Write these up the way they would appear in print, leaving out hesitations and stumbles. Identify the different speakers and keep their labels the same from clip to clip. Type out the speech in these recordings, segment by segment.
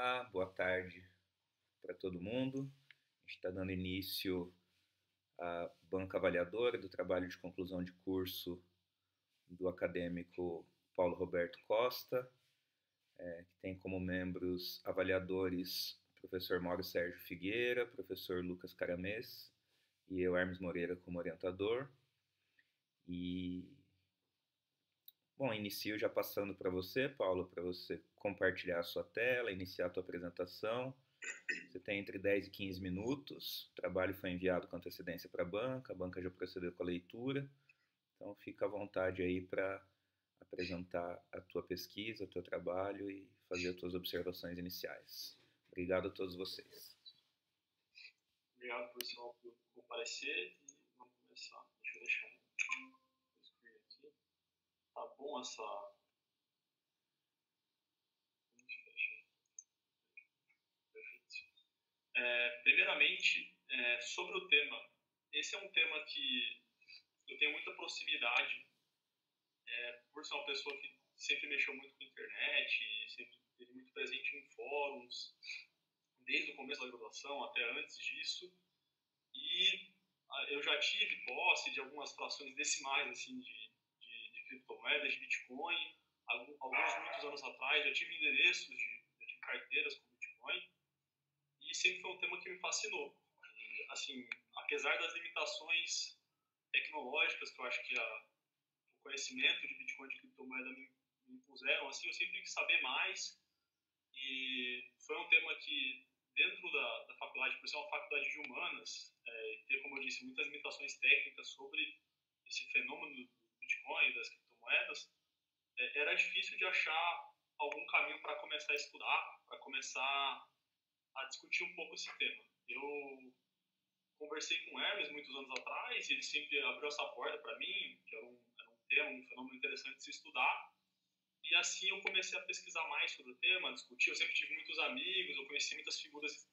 Speaker 1: Olá, boa tarde para todo mundo. A gente está dando início à banca avaliadora do trabalho de conclusão de curso do acadêmico Paulo Roberto Costa, que tem como membros avaliadores o professor Mauro Sérgio Figueira, professor Lucas Caramês e eu, Hermes Moreira, como orientador. E, bom, inicio já passando para você, Paulo, para você compartilhar a sua tela, iniciar a sua apresentação. Você tem entre 10 e 15 minutos. O trabalho foi enviado com antecedência para a banca já procedeu com a leitura. Então, fica à vontade aí para apresentar a tua pesquisa, o teu trabalho e fazer as tuas observações iniciais. Obrigado a todos vocês.
Speaker 2: Obrigado, pessoal, por comparecer e vamos começar. Deixa eu deixar o screen aqui. Tá bom essa... Primeiramente, sobre o tema, esse é um tema que eu tenho muita proximidade, por ser uma pessoa que sempre mexeu muito com a internet, sempre esteve muito presente em fóruns, desde o começo da graduação até antes disso, e eu já tive posse de algumas frações decimais assim, de criptomoedas, de Bitcoin, muitos anos atrás, já tive endereços de carteiras com Bitcoin, e sempre foi um tema que me fascinou. E, assim, apesar das limitações tecnológicas que eu acho que o conhecimento de Bitcoin e de criptomoeda me impuseram, assim, eu sempre quis saber mais. E foi um tema que, dentro da faculdade, por ser uma faculdade de humanas, ter, como eu disse, muitas limitações técnicas sobre esse fenômeno do Bitcoin e das criptomoedas, era difícil de achar algum caminho para começar a estudar, para começar a discutir um pouco esse tema. Eu conversei com o Hermes muitos anos atrás e ele sempre abriu essa porta para mim, que era um tema, um fenômeno interessante de se estudar. E assim eu comecei a pesquisar mais sobre o tema, a discutir. Eu sempre tive muitos amigos, eu conheci muitas figuras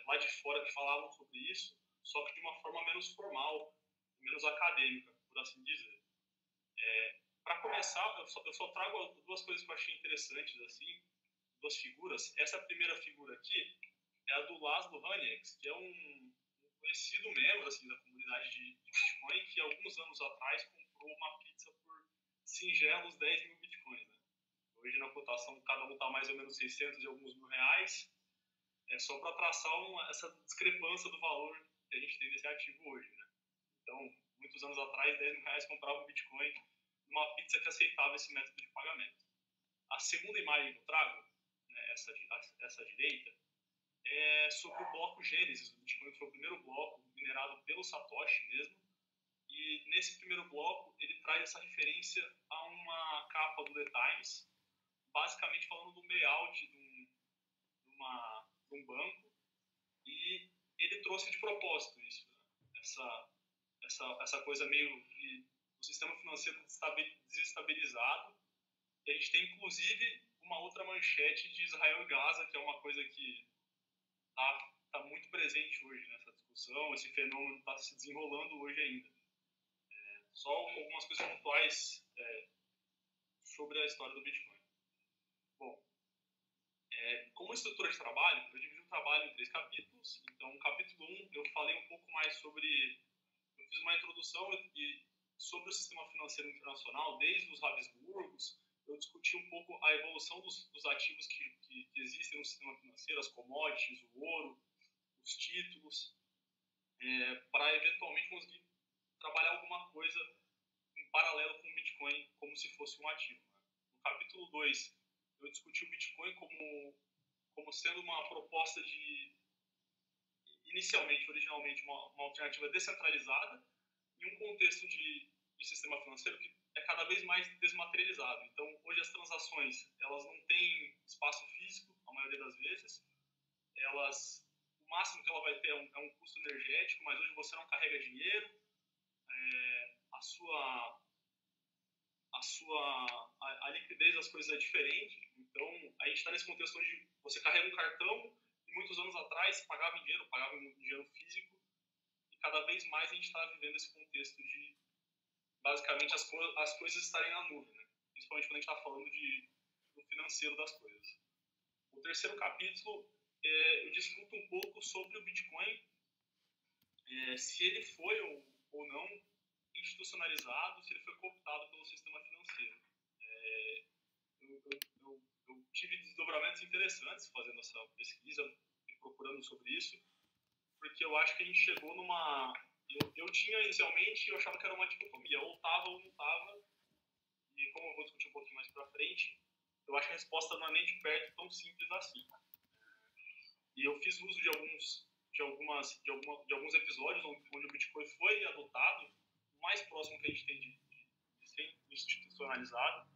Speaker 2: lá de fora que falavam sobre isso, só que de uma forma menos formal, menos acadêmica, por assim dizer. Para começar, eu só trago duas coisas que eu achei interessantes, assim, duas figuras. Essa primeira figura aqui é a do Laszlo Haniex, que é um conhecido membro assim, da comunidade de Bitcoin, que alguns anos atrás comprou uma pizza por singelos 10 mil Bitcoins. Né? Hoje, na cotação, cada um está mais ou menos 600 e alguns mil reais. É só para traçar essa discrepância do valor que a gente tem desse ativo hoje. Né? Então, muitos anos atrás, 10 mil reais comprava um Bitcoin numa pizza que aceitava esse método de pagamento. A segunda imagem que eu trago, né, essa à direita, é sobre o bloco Gênesis do Bitcoin, que foi o primeiro bloco minerado pelo Satoshi mesmo. E nesse primeiro bloco, ele traz essa referência a uma capa do The Times, basicamente falando do layout de um banco, e ele trouxe de propósito isso, né? essa coisa meio de o sistema financeiro desestabilizado. E a gente tem, inclusive, uma outra manchete de Israel e Gaza, que é uma coisa que está muito presente hoje nessa discussão. Esse fenômeno está se desenrolando hoje ainda. Só algumas coisas pontuais sobre a história do Bitcoin. Bom, como estrutura de trabalho, eu dividi o trabalho em 3 capítulos. Então, no capítulo 1, eu falei um pouco mais sobre... Eu fiz uma introdução sobre o sistema financeiro internacional, desde os Habsburgos. Eu discuti um pouco a evolução dos ativos que existem no sistema financeiro, as commodities, o ouro, os títulos, para eventualmente conseguir trabalhar alguma coisa em paralelo com o Bitcoin, como se fosse um ativo. Né? No capítulo 2, eu discuti o Bitcoin como sendo uma proposta originalmente, uma alternativa descentralizada, em um contexto de sistema financeiro que é cada vez mais desmaterializado. Então, hoje as transações, elas não têm espaço físico, a maioria das vezes. O máximo que ela vai ter é um custo energético, mas hoje você não carrega dinheiro. A liquidez das coisas é diferente. Então, a gente está nesse contexto onde você carrega um cartão e muitos anos atrás se pagava em dinheiro físico, e cada vez mais a gente está vivendo esse contexto de basicamente as coisas estarem na nuvem, né? Principalmente quando a gente está falando do financeiro das coisas. O terceiro capítulo, eu discuto um pouco sobre o Bitcoin, se ele foi ou não institucionalizado, se ele foi cooptado pelo sistema financeiro. Eu tive desdobramentos interessantes fazendo essa pesquisa e procurando sobre isso, porque eu acho que a gente chegou numa... Eu tinha inicialmente, eu achava que era uma dicotomia, ou estava ou não estava, e como eu vou discutir um pouquinho mais para frente, eu acho que a resposta não é nem de perto tão simples assim. E eu fiz uso de alguns episódios onde o Bitcoin foi adotado, o mais próximo que a gente tem de ser institucionalizado,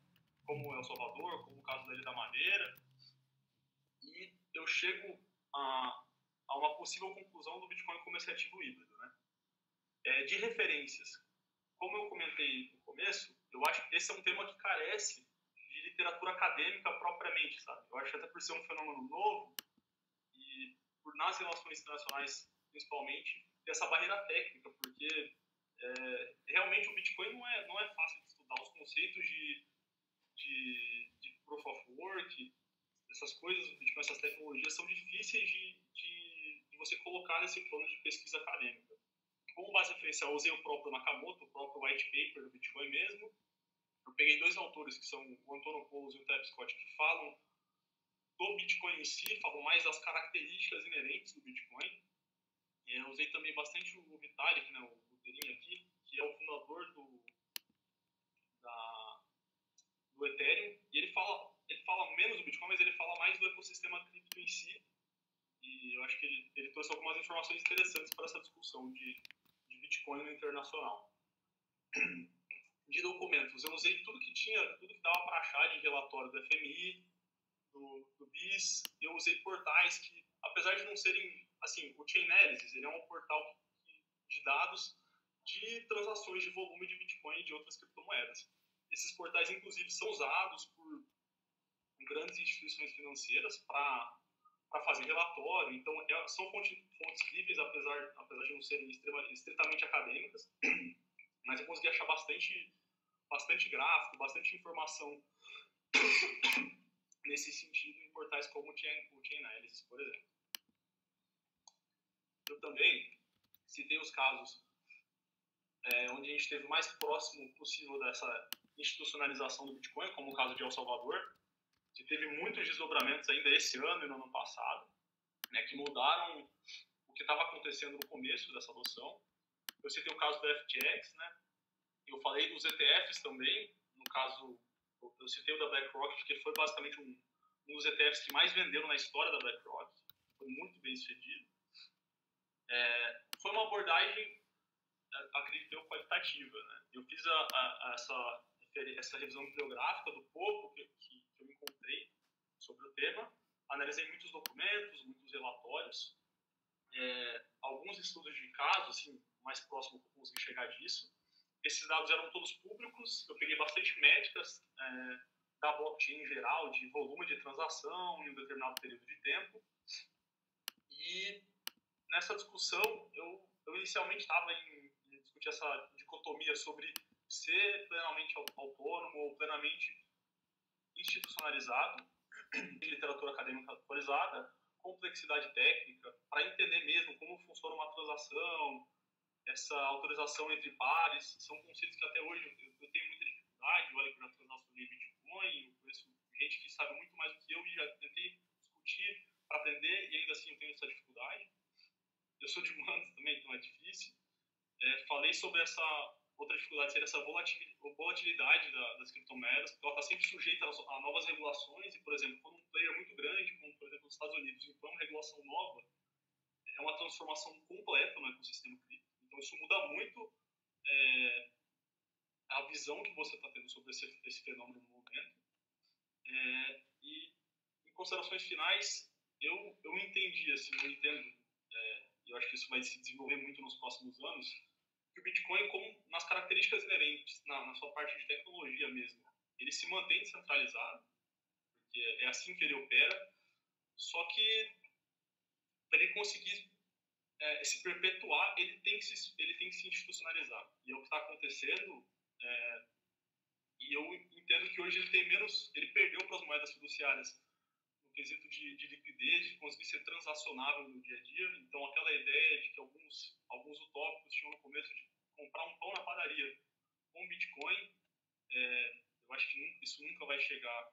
Speaker 2: como El Salvador, como o caso da Ilha da Madeira, e eu chego a uma possível conclusão do Bitcoin como esse ativo híbrido, né? De referências, como eu comentei no começo, eu acho que esse é um tema que carece de literatura acadêmica propriamente, sabe? Eu acho que até por ser um fenômeno novo e por nas relações internacionais, principalmente, ter essa barreira técnica, porque realmente o Bitcoin não é fácil de estudar. Os conceitos de proof of work, essas coisas, Bitcoin, essas tecnologias são difíceis de você colocar nesse plano de pesquisa acadêmica. Como base referencial, eu usei o próprio Nakamoto, o próprio white paper do Bitcoin mesmo. Eu peguei dois autores, que são o Antonopoulos e o Tab Scott, que falam do Bitcoin em si, falam mais das características inerentes do Bitcoin. Eu usei também bastante o Vitalik, né, o Buterin aqui, que é o fundador do Ethereum, e ele fala menos do Bitcoin, mas ele fala mais do ecossistema cripto em si, e eu acho que ele trouxe algumas informações interessantes para essa discussão de Bitcoin no internacional. De documentos, eu usei tudo que dava para achar de relatório do FMI, do BIS. Eu usei portais que, apesar de não serem, assim, o Chainalysis, ele é um portal de dados de transações de volume de Bitcoin e de outras criptomoedas. Esses portais, inclusive, são usados por grandes instituições financeiras para fazer relatório. Então, são fontes livres, apesar de não serem estritamente acadêmicas, mas eu consegui achar bastante gráfico, bastante informação nesse sentido em portais como o Chainalysis, por exemplo. Eu também citei os casos onde a gente esteve o mais próximo possível dessa institucionalização do Bitcoin, como o caso de El Salvador, que teve muitos desdobramentos ainda esse ano e no ano passado, né, que mudaram o que estava acontecendo no começo dessa adoção. Eu citei o caso do FTX, né? Eu falei dos ETFs também, no caso, eu citei o da BlackRock, que foi basicamente um dos ETFs que mais venderam na história da BlackRock, foi muito bem sucedido. Foi uma abordagem, acredito eu, qualitativa, né? Eu fiz essa revisão bibliográfica do pouco que eu encontrei sobre o tema, analisei muitos documentos, muitos relatórios, alguns estudos de caso, assim, mais próximo que eu consegui chegar disso. Esses dados eram todos públicos, eu peguei bastante métricas da blockchain em geral, de volume de transação em um determinado período de tempo. E nessa discussão, eu inicialmente estava em discutir essa dicotomia sobre ser plenamente autônomo ou plenamente institucionalizado, de literatura acadêmica atualizada, complexidade técnica, para entender mesmo como funciona uma transação, essa autorização entre pares, são conceitos que até hoje eu tenho muita dificuldade. Olha que eu já transacionei Bitcoin, eu conheço gente que sabe muito mais do que eu e já tentei discutir para aprender e ainda assim eu tenho essa dificuldade. Eu sou de humanos também, então é difícil. Falei sobre essa outra dificuldade, seria essa volatilidade das criptomoedas, porque ela está sempre sujeita a novas regulações e, por exemplo, quando um player muito grande, como por exemplo os Estados Unidos, impõe uma regulação nova, é uma transformação completa no ecossistema cripto. Então isso muda muito a visão que você está tendo sobre esse fenômeno no momento. E em considerações finais, eu entendi, assim, eu entendo, eu acho que isso vai se desenvolver muito nos próximos anos, que o Bitcoin, como nas características inerentes, na sua parte de tecnologia mesmo, ele se mantém descentralizado, porque é assim que ele opera, só que para ele conseguir se perpetuar, ele tem que se institucionalizar. E é o que está acontecendo, e eu entendo que hoje ele perdeu para as moedas fiduciárias no quesito de liquidez, de conseguir ser transacionável no dia a dia. Então, aquela ideia de que alguns utópicos tinham no começo de comprar um pão na padaria com Bitcoin, eu acho que isso nunca vai chegar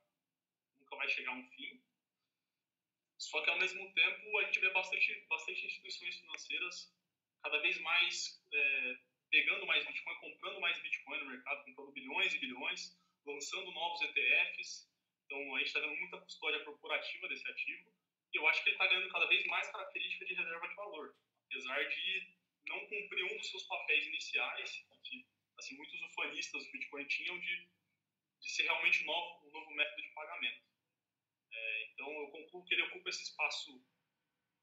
Speaker 2: a um fim. Só que, ao mesmo tempo, a gente vê bastante instituições financeiras cada vez mais pegando mais Bitcoin, comprando mais Bitcoin no mercado, comprando bilhões e bilhões, lançando novos ETFs. Então, a gente está vendo muita custódia corporativa desse ativo. E eu acho que ele está ganhando cada vez mais característica de reserva de valor, apesar de não cumprir um dos seus papéis iniciais, que assim, muitos ufanistas do Bitcoin tinham de ser realmente um novo método de pagamento. Então, eu concluo que ele ocupa esse espaço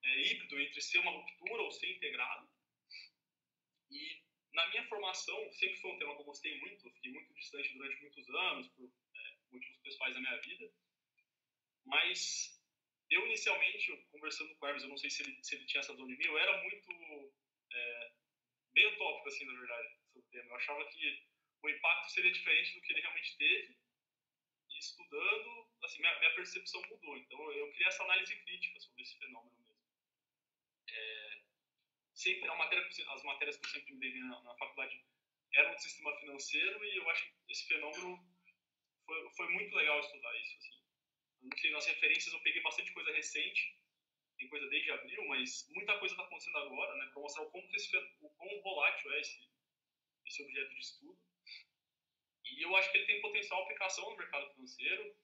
Speaker 2: híbrido entre ser uma ruptura ou ser integrado. E, na minha formação, sempre foi um tema que eu gostei muito, eu fiquei muito distante durante muitos anos, por motivos pessoais da minha vida. Mas, eu inicialmente, conversando com o Hermes, eu não sei se ele tinha essa visão de mim, eu era muito bem utópico, assim, na verdade, sobre o tema. Eu achava que o impacto seria diferente do que ele realmente teve. E estudando, assim, minha percepção mudou. Então, eu criei essa análise crítica sobre esse fenômeno mesmo. Sempre, as matérias que eu sempre me dei na faculdade eram do sistema financeiro, e eu acho que esse fenômeno foi muito legal estudar isso. Assim. Não sei, nas referências eu peguei bastante coisa recente, tem coisa desde abril, mas muita coisa está acontecendo agora, né, para mostrar o quão volátil é esse objeto de estudo. E eu acho que ele tem potencial aplicação no mercado financeiro.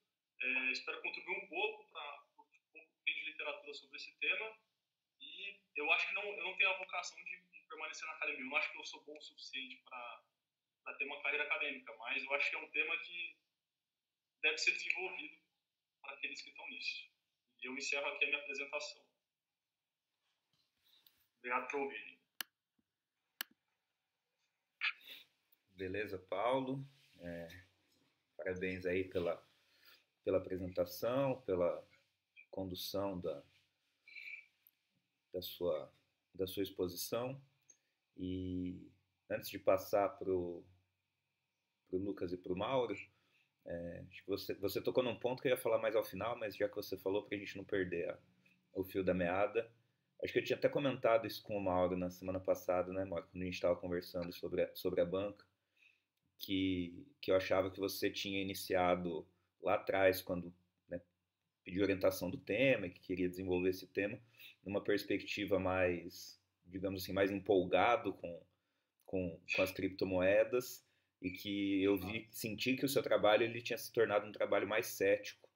Speaker 2: Espero contribuir um pouco para o pouco que tem de literatura sobre esse tema. E eu acho que eu não tenho a vocação de permanecer na academia. Eu não acho que eu sou bom o suficiente para ter uma carreira acadêmica, mas eu acho que é um tema que deve ser desenvolvido para aqueles que estão nisso. E eu encerro aqui a minha apresentação. Obrigado por ouvirem.
Speaker 1: Beleza, Paulo. Parabéns aí pela apresentação, pela condução da sua exposição. E antes de passar para o Lucas e para o Mauro, acho que você tocou num ponto que eu ia falar mais ao final, mas já que você falou, para a gente não perder o fio da meada, acho que eu tinha até comentado isso com o Mauro na semana passada, né, Mauro, quando a gente estava conversando sobre a banca, que eu achava que você tinha iniciado lá atrás, quando, né, pediu orientação do tema e que queria desenvolver esse tema, numa perspectiva mais, digamos assim, mais empolgado com as criptomoedas, e que eu senti que o seu trabalho ele tinha se tornado um trabalho mais cético.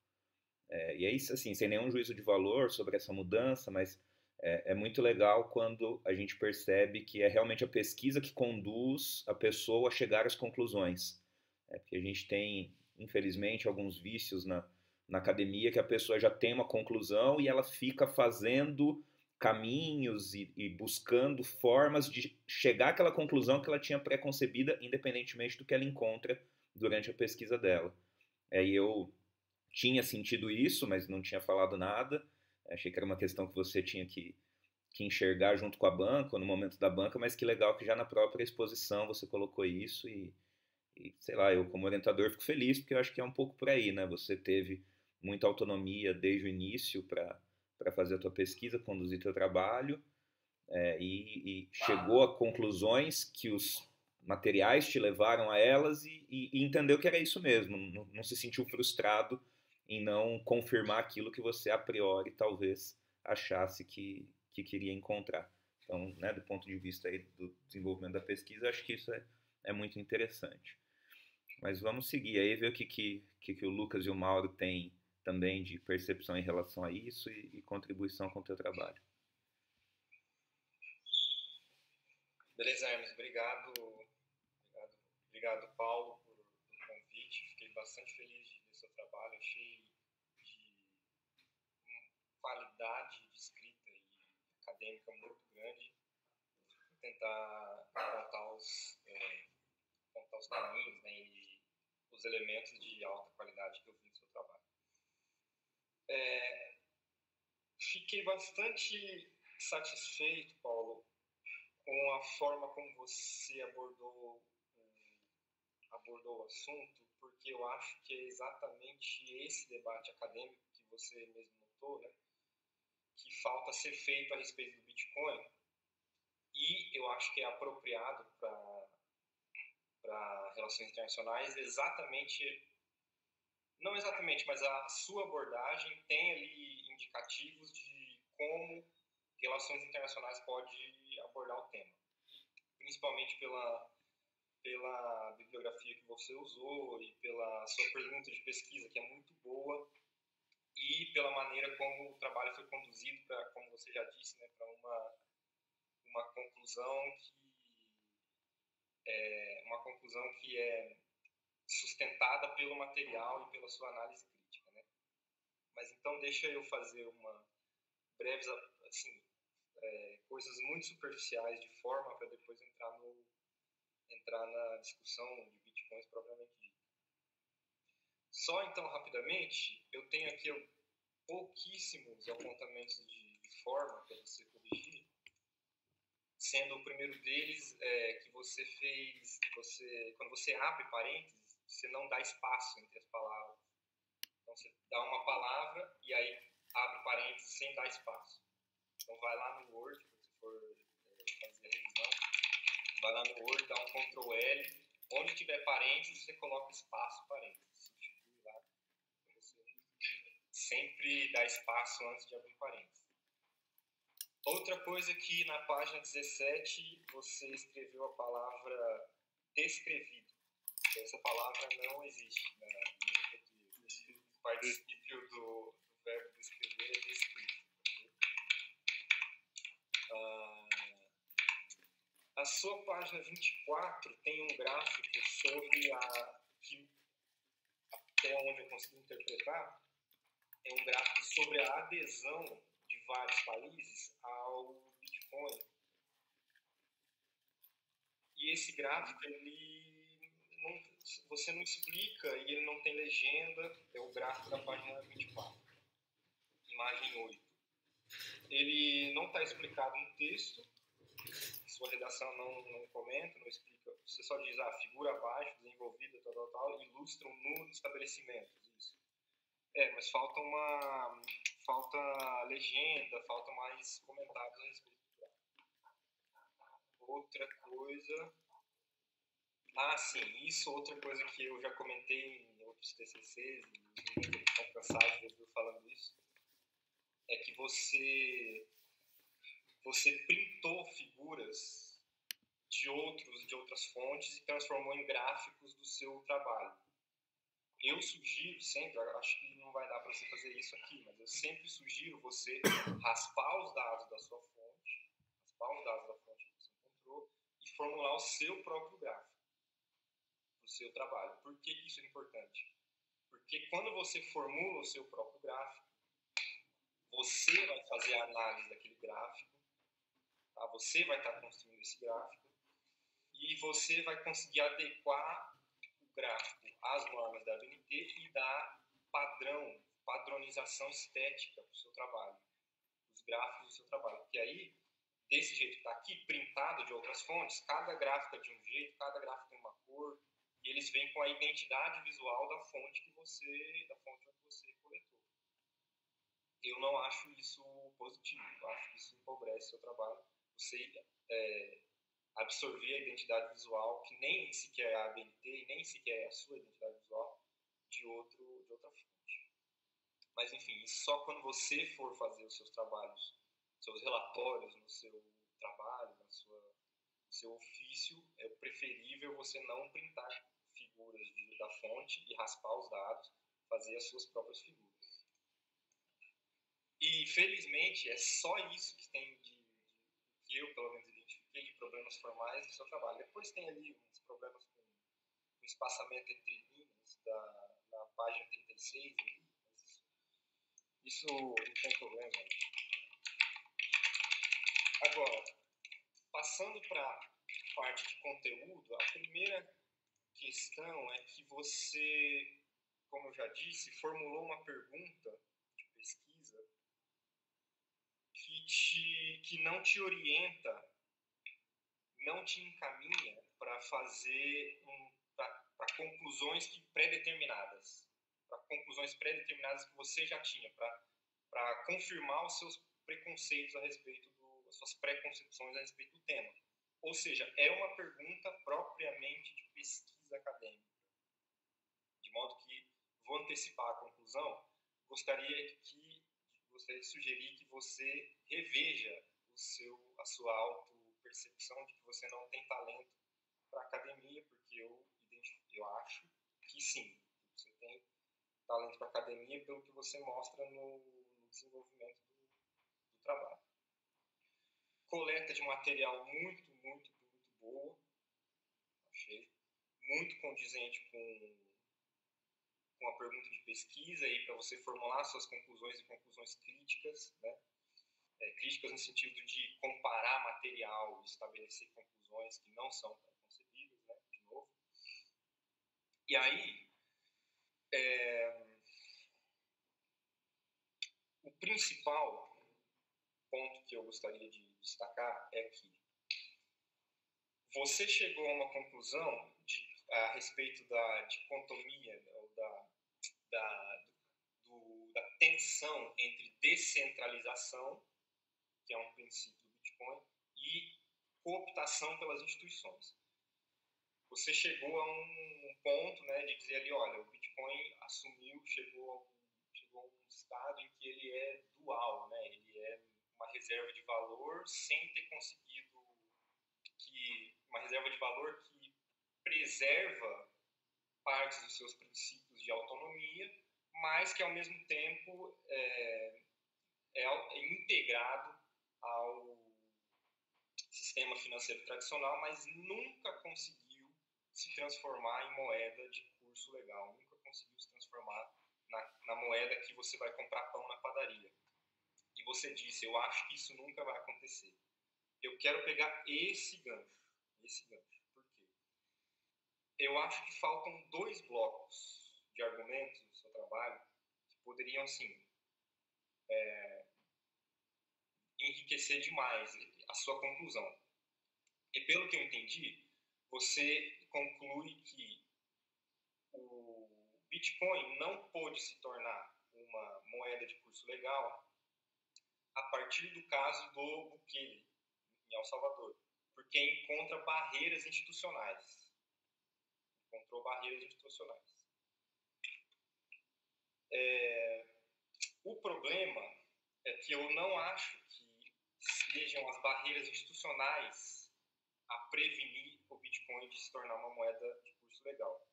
Speaker 1: E é isso, assim, sem nenhum juízo de valor sobre essa mudança, mas é muito legal quando a gente percebe que é realmente a pesquisa que conduz a pessoa a chegar às conclusões. Porque a gente tem, infelizmente, alguns vícios na academia que a pessoa já tem uma conclusão e ela fica fazendo caminhos e buscando formas de chegar àquela conclusão que ela tinha pré-concebida, independentemente do que ela encontra durante a pesquisa dela. E eu tinha sentido isso, mas não tinha falado nada. Achei que era uma questão que você tinha que enxergar junto com a banca, ou no momento da banca, mas que legal que já na própria exposição você colocou isso e sei lá, eu como orientador fico feliz, porque eu acho que é um pouco por aí, né? Você teve muita autonomia desde o início para fazer a tua pesquisa, conduzir teu trabalho, e chegou a conclusões que os materiais te levaram a elas e entendeu que era isso mesmo, não se sentiu frustrado em não confirmar aquilo que você a priori talvez achasse que queria encontrar. Então, né, do ponto de vista aí do desenvolvimento da pesquisa, acho que isso é muito interessante. Mas vamos seguir aí, ver o que o Lucas e o Mauro têm também de percepção em relação a isso e contribuição com o teu trabalho.
Speaker 3: Beleza, Hermes, obrigado, Paulo, por convite. Fiquei bastante feliz de ver seu trabalho. Achei de qualidade de escrita e acadêmica muito grande. Vou tentar apontar os caminhos, né, e os elementos de alta qualidade que eu vi no seu trabalho. Fiquei bastante satisfeito, Paulo, com a forma como você abordou o assunto, porque eu acho que é exatamente esse debate acadêmico que você mesmo comentou, né, que falta ser feito a respeito do Bitcoin, e eu acho que é apropriado para relações internacionais não exatamente, mas a sua abordagem tem ali indicativos de como relações internacionais pode abordar o tema, principalmente pela bibliografia que você usou e pela sua pergunta de pesquisa, que é muito boa, e pela maneira como o trabalho foi conduzido, como você já disse, né, para uma conclusão que é sustentada pelo material e pela sua análise crítica, né? Mas então deixa eu fazer uma breves, assim, coisas muito superficiais de forma para depois entrar na discussão de bitcoins propriamente dita. Só então, rapidamente, eu tenho aqui pouquíssimos apontamentos de forma para você corrigir, sendo o primeiro deles que você fez, quando você abre parênteses, você não dá espaço entre as palavras. Então você dá uma palavra e aí abre parênteses sem dar espaço. Então vai lá no Word, se você for fazer a revisão, vai lá no Word, dá um Ctrl L, onde tiver parênteses você coloca espaço parênteses, substitui lá, você sempre dá espaço antes de abrir parênteses. Outra coisa que na página 17 você escreveu a palavra descrevido. Essa palavra não existe na língua portuguesa. O particípio do verbo descrever é descrito. A sua página 24 tem um gráfico sobre que, até onde eu consigo interpretar, é um gráfico sobre a adesão de vários países ao Bitcoin. E esse gráfico, você não explica e ele não tem legenda, é o gráfico da página 24, imagem 8. Ele não está explicado no texto, sua redação não comenta, não explica, você só diz, figura abaixo, desenvolvida, tal, ilustram no estabelecimento, isso. Mas falta legenda, falta mais comentários a respeito do gráfico. Outra coisa... sim, outra coisa que eu já comentei em outros TCCs, e os meninos estão cansados de ouvir falando isso, é que você printou figuras de outras fontes e transformou em gráficos do seu trabalho. Eu sugiro sempre, acho que não vai dar para você fazer isso aqui, mas eu sempre sugiro você raspar os dados da sua fonte, que você encontrou, e formular o seu próprio gráfico do seu trabalho. Por que isso é importante? Porque quando você formula o seu próprio gráfico, você vai fazer a análise daquele gráfico, tá? Você vai estar construindo esse gráfico e você vai conseguir adequar o gráfico às normas da ABNT e dar padronização estética para o seu trabalho, os gráficos do seu trabalho. Porque aí, desse jeito que está aqui, printado de outras fontes, cada gráfico é de um jeito, cada gráfico tem uma cor, e eles vêm com a identidade visual da fonte onde você coletou. Eu não acho isso positivo, eu acho que isso empobrece o seu trabalho. Você absorver a identidade visual, que nem sequer é a ABNT e nem sequer é a sua identidade visual, de outra fonte. Mas, enfim, isso só quando você for fazer os seus trabalhos, seus relatórios no seu trabalho, no seu ofício, é preferível você não printar figuras da fonte e raspar os dados, fazer as suas próprias figuras. E, felizmente, é só isso que tem que eu, pelo menos, identifiquei de problemas formais no seu trabalho. Depois tem ali uns problemas com o espaçamento entre linhas na página 36, mas isso não tem problema. Agora, passando para a parte de conteúdo, a primeira questão é que você, como eu já disse, formulou uma pergunta de pesquisa que não te orienta, não te encaminha para fazer para conclusões pré-determinadas que você já tinha, para para confirmar os seus preconceitos a respeito as suas preconcepções a respeito do tema. Ou seja, é uma pergunta propriamente de pesquisa acadêmica. De modo que, vou antecipar a conclusão, gostaria de sugerir que você reveja a sua autopercepção de que você não tem talento para a academia, porque eu acho que sim, você tem talento para a academia pelo que você mostra no desenvolvimento do trabalho. Coleta de material muito boa, achei, muito condizente com a pergunta de pesquisa e para você formular suas conclusões e conclusões críticas, né? Críticas no sentido de comparar material e estabelecer conclusões que não são preconcebidas, né? De novo. E aí, o principal ponto que eu gostaria de destacar é que você chegou a uma conclusão a respeito da dicotomia, né, ou da tensão entre descentralização, que é um princípio do Bitcoin, e cooptação pelas instituições. Você chegou a um ponto, né, de dizer ali, olha, o Bitcoin chegou a um estado em que ele é dual, né, ele é uma reserva de valor sem ter conseguido uma reserva de valor que preserva partes dos seus princípios de autonomia, mas que ao mesmo tempo é integrado ao sistema financeiro tradicional, mas nunca conseguiu se transformar em moeda de curso legal, nunca conseguiu se transformar na moeda que você vai comprar pão na padaria. E você disse, eu acho que isso nunca vai acontecer. Eu quero pegar esse gancho. Por quê? Eu acho que faltam 2 blocos de argumentos no seu trabalho que poderiam, assim, enriquecer demais a sua conclusão. E pelo que eu entendi, você conclui que o Bitcoin não pôde se tornar uma moeda de curso legal a partir do caso do Bukele, em El Salvador, porque encontrou barreiras institucionais. O problema é que eu não acho que sejam as barreiras institucionais a prevenir o Bitcoin de se tornar uma moeda de curso legal.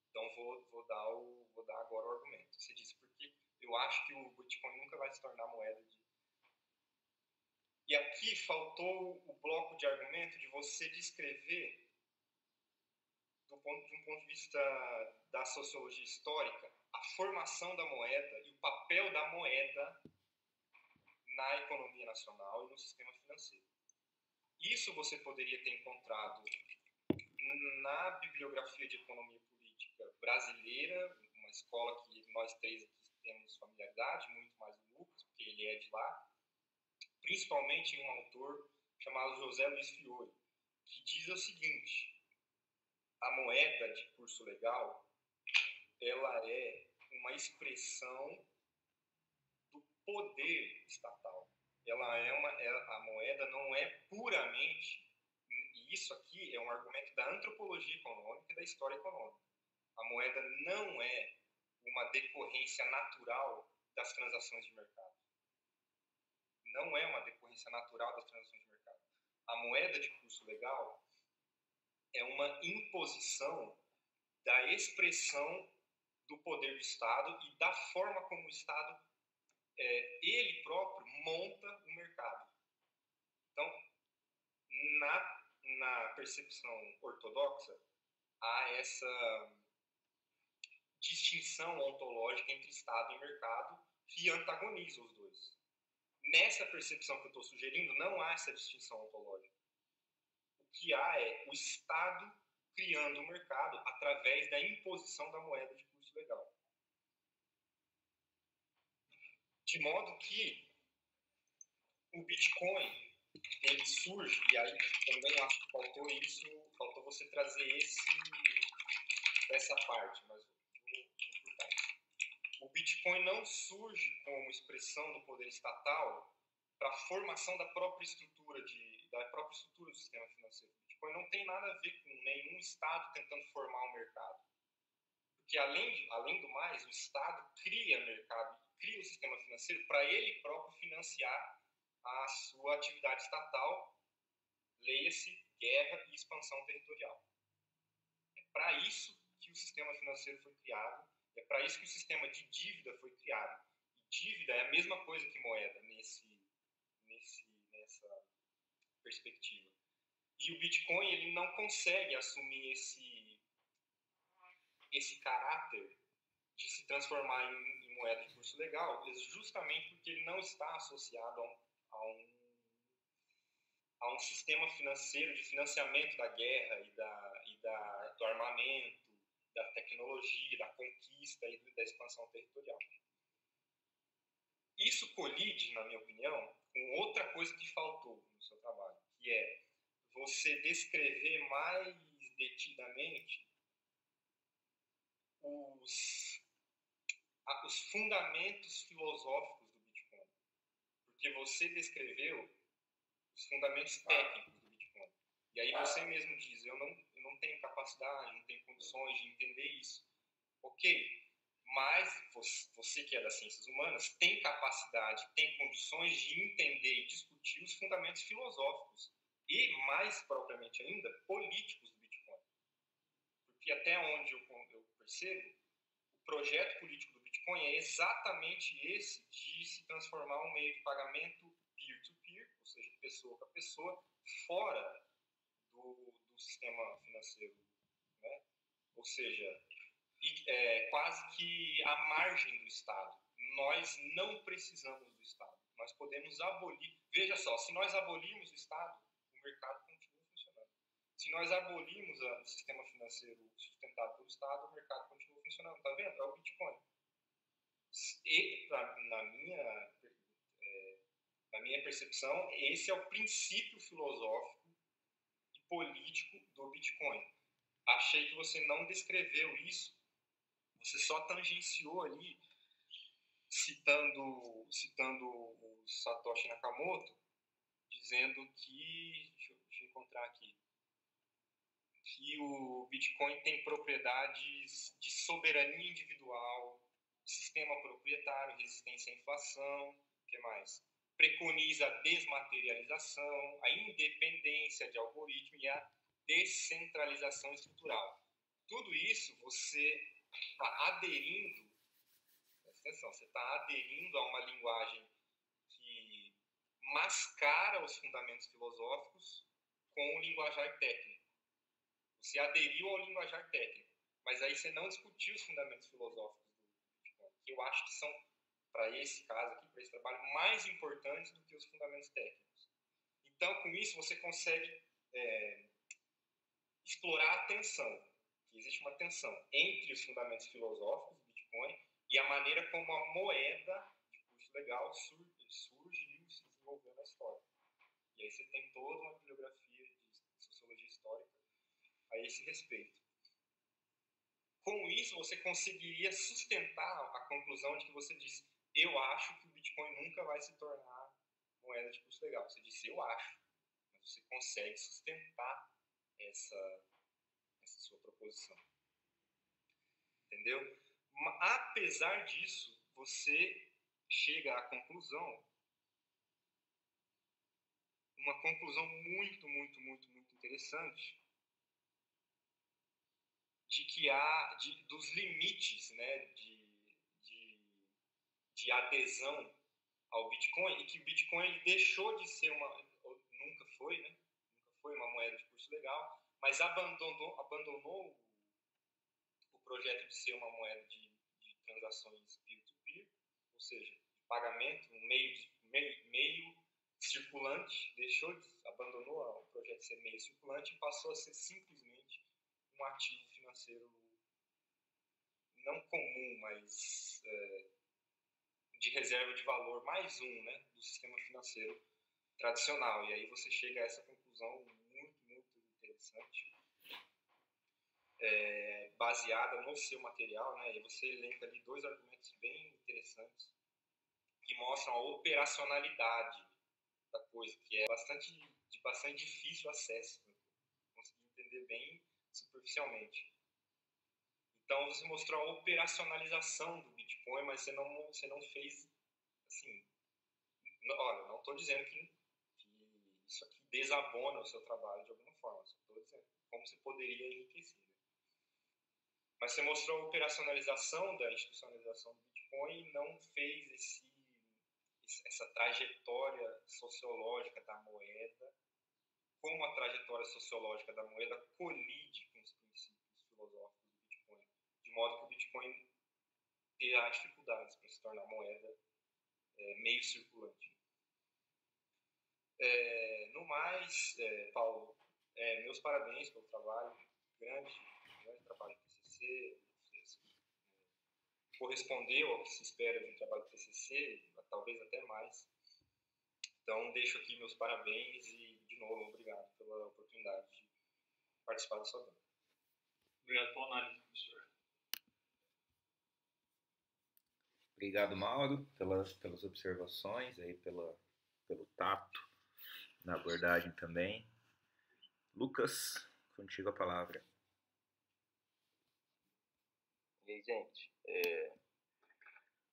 Speaker 3: Então vou dar agora o argumento. Você disse, porque eu acho que o Bitcoin nunca vai se tornar moeda de... E aqui faltou o bloco de argumento de você descrever, de um ponto de vista da sociologia histórica, a formação da moeda e o papel da moeda na economia nacional e no sistema financeiro. Isso você poderia ter encontrado na bibliografia de economia política brasileira, uma escola que nós 3 aqui temos familiaridade, muito mais o Lucas, porque ele é de lá, principalmente em um autor chamado José Luiz Fiore, que diz o seguinte: a moeda de curso legal, ela é uma expressão do poder estatal. A moeda não é puramente, e isso aqui é um argumento da antropologia econômica e da história econômica. A moeda não é uma decorrência natural das transações de mercado. Não é uma decorrência natural das transações de mercado. A moeda de curso legal é uma imposição da expressão do poder do Estado e da forma como o Estado, ele próprio, monta o mercado. Então, na percepção ortodoxa, há essa distinção ontológica entre Estado e mercado que antagoniza os dois. Nessa percepção que eu estou sugerindo, não há essa distinção ontológica. O que há é o Estado criando o mercado através da imposição da moeda de curso legal. De modo que o Bitcoin, ele surge, e aí também acho que faltou você trazer essa parte, mas vou cortar. o Bitcoin não surge como expressão do poder estatal para a formação da própria estrutura do sistema financeiro. O Bitcoin não tem nada a ver com nenhum Estado tentando formar um mercado. Porque, além do mais, o Estado cria mercado, cria o sistema financeiro para ele próprio financiar a sua atividade estatal, leia-se guerra e expansão territorial. É para isso que o sistema financeiro foi criado, é para isso que o sistema de dívida foi criado. E dívida é a mesma coisa que moeda nessa perspectiva. E o Bitcoin ele não consegue assumir esse caráter de se transformar em moeda de curso legal, justamente porque ele não está associado a um sistema financeiro de financiamento da guerra do armamento, da tecnologia, da conquista e da expansão territorial. Isso colide, na minha opinião, com outra coisa que faltou no seu trabalho, que é você descrever mais detidamente os fundamentos filosóficos do Bitcoin. Porque você descreveu os fundamentos técnicos do Bitcoin. E aí você mesmo diz, eu não tenho capacidade, não tenho condições de entender isso. Ok, mas você que é das ciências humanas tem capacidade, tem condições de entender e discutir os fundamentos filosóficos e, mais propriamente ainda, políticos do Bitcoin. Porque até onde eu percebo, o projeto político do Bitcoin é exatamente esse de se transformar um meio de pagamento peer-to-peer, ou seja, pessoa para pessoa, fora do sistema financeiro, né? Ou seja, quase que à margem do Estado. Nós não precisamos do Estado. Nós podemos abolir. Veja só, se nós abolirmos o Estado, o mercado continua funcionando. Se nós abolirmos o sistema financeiro sustentado pelo Estado, o mercado continua funcionando. Está vendo? É o Bitcoin. E, na minha percepção, esse é o princípio filosófico e político do Bitcoin. Achei que você não descreveu isso. Você só tangenciou ali, citando o Satoshi Nakamoto, dizendo que, deixa eu encontrar aqui, que o Bitcoin tem propriedades de soberania individual, sistema proprietário, resistência à inflação, o que mais? Preconiza a desmaterialização, a independência de algoritmo e a descentralização estrutural. Tudo isso você está aderindo, presta atenção, você está aderindo a uma linguagem que mascara os fundamentos filosóficos com o linguajar técnico. Você aderiu ao linguajar técnico, mas aí você não discutiu os fundamentos filosóficos do Bitcoin, que eu acho que são, para esse caso aqui, para esse trabalho, mais importantes do que os fundamentos técnicos. Então, com isso, você consegue explorar a tensão, que existe uma tensão entre os fundamentos filosóficos do Bitcoin e a maneira como a moeda de curso legal surgiu e se desenvolveu na história. E aí você tem toda uma bibliografia de sociologia histórica a esse respeito. Com isso, você conseguiria sustentar a conclusão de que você disse: eu acho que o Bitcoin nunca vai se tornar moeda de curso legal. Você disse: eu acho. Mas você consegue sustentar essa sua proposição. Entendeu? Apesar disso, você chega à conclusão, uma conclusão muito, muito, muito, muito interessante, de que dos limites, né, de adesão ao Bitcoin, e que o Bitcoin ele deixou de ser nunca foi uma moeda de curso legal, mas abandonou o projeto de ser uma moeda de transações peer-to-peer, ou seja, de pagamento, um meio circulante, abandonou o projeto de ser meio circulante e passou a ser simplesmente um ativo financeiro não comum, mas de reserva de valor mais né, do sistema financeiro tradicional. E aí você chega a essa conclusão muito, muito interessante, baseada no seu material, né? E você elenca ali 2 argumentos bem interessantes que mostram a operacionalidade da coisa, que é bastante difícil acesso, né? Consegui entender bem superficialmente. Então você mostrou a operacionalização do Bitcoin, mas você não fez assim. Olha, não estou dizendo que isso aqui desabona o seu trabalho de alguma forma. Só estou dizendo como você poderia enriquecer. Né? Mas você mostrou a operacionalização da institucionalização do Bitcoin e não fez essa trajetória sociológica da moeda, como a trajetória sociológica da moeda colide com os princípios filosóficos do Bitcoin, de modo que o Bitcoin terá dificuldades para se tornar moeda meio circulante. No mais, Paulo, meus parabéns pelo trabalho, grande trabalho do TCC, correspondeu ao que se espera de um trabalho do TCC, talvez até mais. Então, deixo aqui meus parabéns e, de novo, obrigado pela oportunidade de participar da sua banca.
Speaker 2: Obrigado pela análise, professor.
Speaker 1: Obrigado, Mauro, pelas observações, aí, pelo tato na abordagem também. Lucas, contigo a palavra.
Speaker 4: E aí, gente,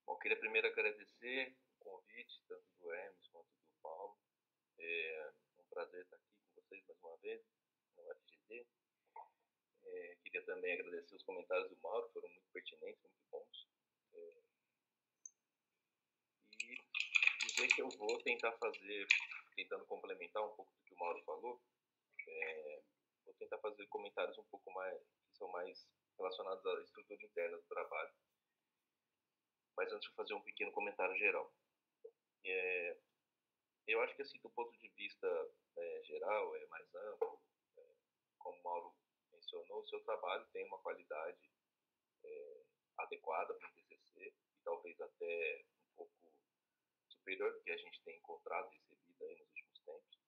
Speaker 4: bom, queria primeiro agradecer o convite, tanto do Hermes quanto do Paulo. É um prazer estar aqui com vocês mais uma vez, no FGD. Queria também agradecer os comentários do Mauro, foram muito pertinentes, muito bons. E dizer que eu vou tentando complementar um pouco do que o Mauro falou, vou tentar fazer comentários um pouco mais, que são mais relacionados à estrutura interna do trabalho. Mas antes de fazer um pequeno comentário geral. Eu acho que, assim, do ponto de vista geral, mais amplo, como o Mauro mencionou, o seu trabalho tem uma qualidade adequada para o TCC e talvez até um pouco superior do que a gente tem encontrado e recebido aí nos últimos tempos.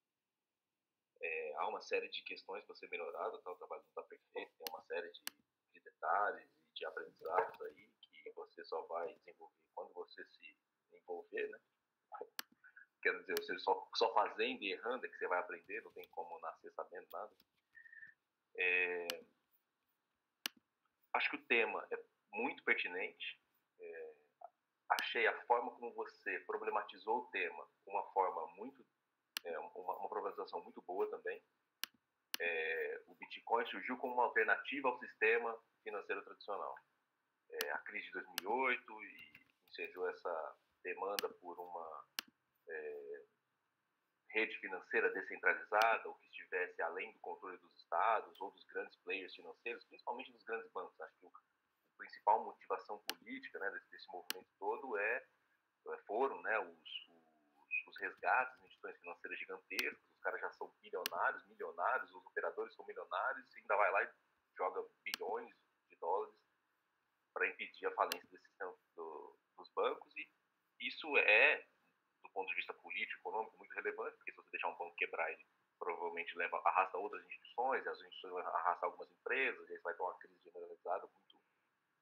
Speaker 4: Há uma série de questões para ser melhorado, tá? O trabalho não está perfeito, tem uma série de detalhes e de aprendizados aí que você só vai desenvolver quando você se envolver, né? Quer dizer, você só fazendo e errando é que você vai aprender, não tem como nascer sabendo nada. Acho que o tema é muito pertinente. Achei a forma como você problematizou o tema uma forma muito, uma problematização muito boa também. O Bitcoin surgiu como uma alternativa ao sistema financeiro tradicional. A crise de 2008 e ensejou essa demanda por uma rede financeira descentralizada, ou que estivesse além do controle dos estados ou dos grandes players financeiros, principalmente dos grandes bancos. Acho que a principal motivação política, né, desse movimento todo foram, né, os resgates de instituições financeiras gigantescas. Os caras já são bilionários, milionários, os operadores são milionários, e ainda vai lá e joga bilhões de dólares para impedir a falência desse sistema dos bancos. E isso do ponto de vista político, econômico, muito relevante, porque se você deixar um banco quebrar, ele provavelmente arrasta outras instituições, as instituições vão arrastar algumas empresas, e aí você vai ter uma crise generalizada.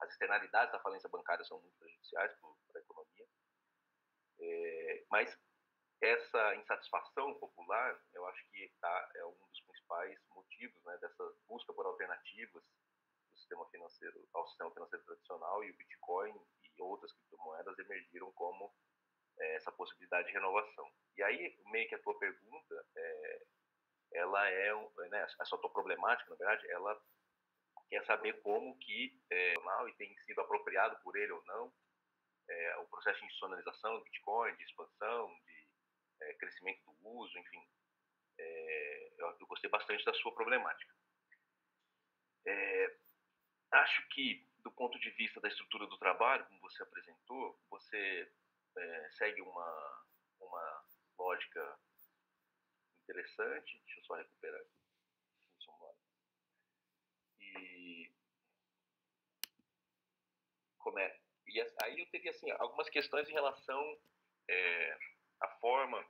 Speaker 4: As externalidades da falência bancária são muito prejudiciais para a economia. Mas essa insatisfação popular, eu acho que é um dos principais motivos, né, dessa busca por alternativas ao sistema financeiro tradicional, e o Bitcoin e outras criptomoedas emergiram como essa possibilidade de renovação. E aí, meio que a tua pergunta, ela né, a sua problemática, na verdade, ela quer saber como que e tem sido apropriado por ele ou não o processo de institucionalização do Bitcoin, de expansão, de crescimento do uso, enfim. Eu gostei bastante da sua problemática. Acho que, do ponto de vista da estrutura do trabalho, como você apresentou, você segue uma lógica interessante. Deixa eu só recuperar aqui. E aí eu teria, assim, algumas questões em relação à forma